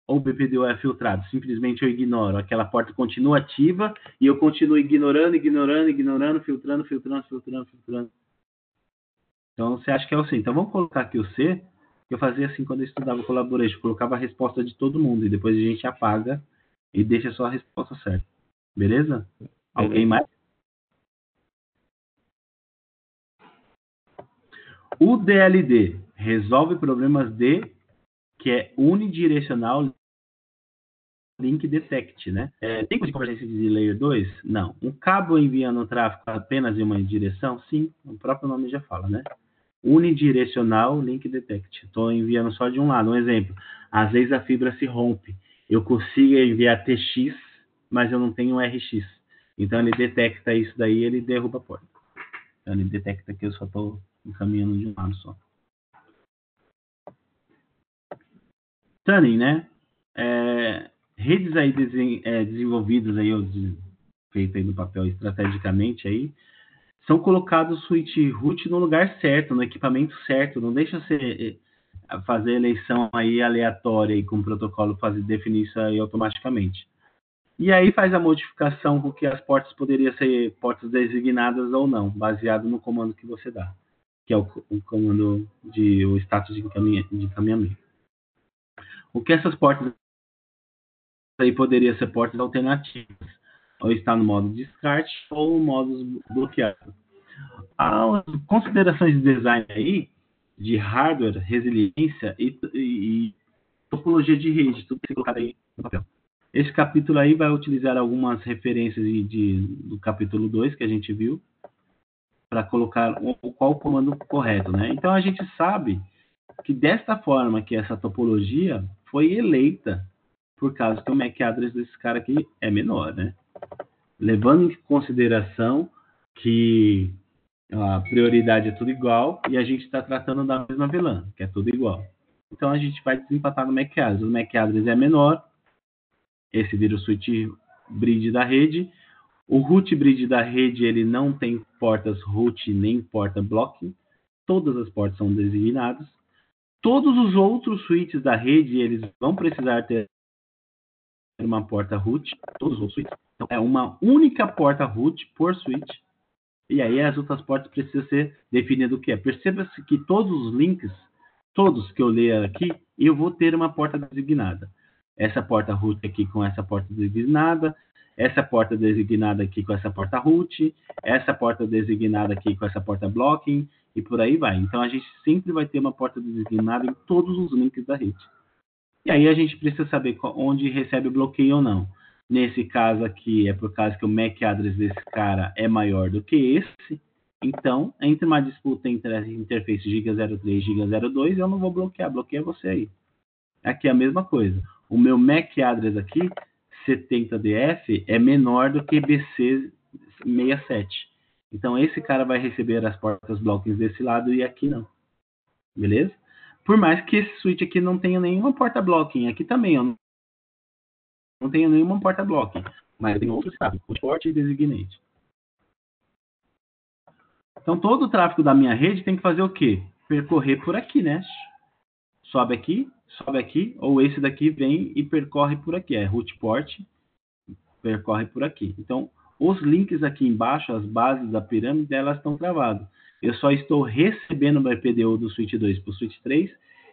ou o BPDU é filtrado? Simplesmente eu ignoro. Aquela porta continua ativa e eu continuo ignorando, filtrando. Então, você acha que é o C. Então, vamos colocar aqui o C, que eu fazia assim quando eu estudava Collaboration. Colocava a resposta de todo mundo e depois a gente apaga e deixa só a resposta certa. Beleza? Alguém mais? O DLD resolve problemas que é unidirecional link detect, né? Tem de convergência de layer 2? Não. Um cabo enviando o tráfego apenas em uma direção? Sim, o próprio nome já fala, né? Unidirecional link detect. Estou enviando só de um lado. Um exemplo. Às vezes a fibra se rompe. Eu consigo enviar TX, mas eu não tenho RX. Então ele detecta isso daí e ele derruba a porta. Então ele detecta que eu só estou encaminhando de um lado só. Tuning, né? Redes aí desenvolvidas aí, feitas aí no papel estrategicamente aí, são colocados o switch root no lugar certo, no equipamento certo. Não deixa você fazer eleição aí aleatória e com o protocolo definir isso aí automaticamente. E aí faz a modificação com que as portas poderiam ser portas designadas ou não, baseado no comando que você dá, que é o comando o status de encaminhamento. O que essas portas aí poderiam ser portas alternativas, ou está no modo descarte ou no modo bloqueado. As considerações de design aí, de hardware, resiliência e topologia de rede, tudo que é colocado aí no papel. Esse capítulo aí vai utilizar algumas referências do capítulo 2 que a gente viu, para colocar qual o comando correto, né? Então a gente sabe que desta forma que essa topologia foi eleita por causa que o MAC address desse cara aqui é menor, né? Levando em consideração que a prioridade é tudo igual e a gente está tratando da mesma VLAN, que é tudo igual. Então a gente vai desempatar no MAC address. O MAC address é menor, esse vira o switch bridge da rede. O root bridge da rede ele não tem portas root nem porta blocking. Todas as portas são designadas. Todos os outros switches da rede eles vão precisar ter uma porta root, todos os switches. Então, é uma única porta root por switch. E aí as outras portas precisam ser definidas o que é. Perceba-se que todos os links, todos que eu ler aqui, eu vou ter uma porta designada. Essa porta root aqui com essa porta designada, essa porta designada aqui com essa porta root, essa porta designada aqui com essa porta blocking, e por aí vai. Então, a gente sempre vai ter uma porta designada em todos os links da rede. E aí a gente precisa saber onde recebe bloqueio ou não. Nesse caso aqui, é por causa que o MAC address desse cara é maior do que esse. Então, entre uma disputa entre a interface giga 03 e giga 02, eu não vou bloquear, bloqueia você aí. Aqui é a mesma coisa. O meu MAC address aqui, 70DF, é menor do que BC67. Então, esse cara vai receber as portas blocking desse lado e aqui não. Beleza? Por mais que esse switch aqui não tenha nenhuma porta blocking. Aqui também, ó. Não tenho nenhuma porta blocking, mas tem outros casos, port e designate. Então, todo o tráfego da minha rede tem que fazer o quê? Percorrer por aqui, né? Sobe aqui, ou esse daqui vem e percorre por aqui. É root port, percorre por aqui. Então, os links aqui embaixo, as bases da pirâmide, elas estão travadas. Eu só estou recebendo o BPDU do switch 2 para o switch 3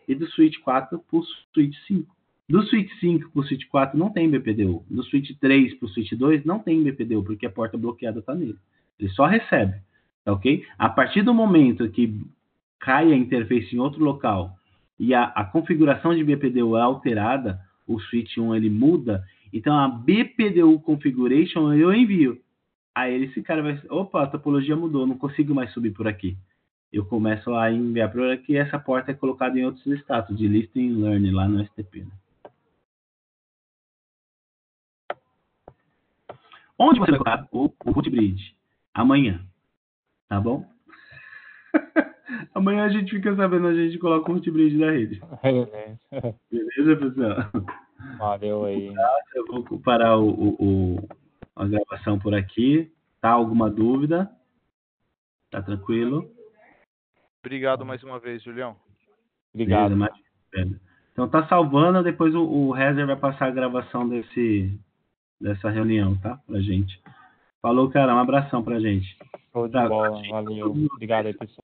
e do switch 4 para o switch 5. Do switch 5 para o switch 4 não tem BPDU. Do switch 3 para o switch 2 não tem BPDU, porque a porta bloqueada está nele. Ele só recebe, tá ok? A partir do momento que cai a interface em outro local e a configuração de BPDU é alterada, o switch 1 ele muda, então a BPDU configuration eu envio. Aí esse cara vai... Opa, a topologia mudou, não consigo mais subir por aqui. Eu começo a enviar por aqui, essa porta é colocada em outros status, de listen e learn lá no STP, né? Onde você vai colocar o root bridge? Amanhã. Tá bom? Amanhã a gente fica sabendo, a gente coloca o root bridge da rede. Beleza, pessoal? Valeu aí. Eu vou parar a gravação por aqui. Tá? Alguma dúvida? Tá tranquilo? Obrigado mais uma vez, Julião. Obrigado. Beleza, então tá salvando, depois o Rezer vai passar a gravação dessa reunião, tá? Pra gente. Falou, cara. Um abração pra gente. Show de bola. Valeu. Obrigado aí, pessoal.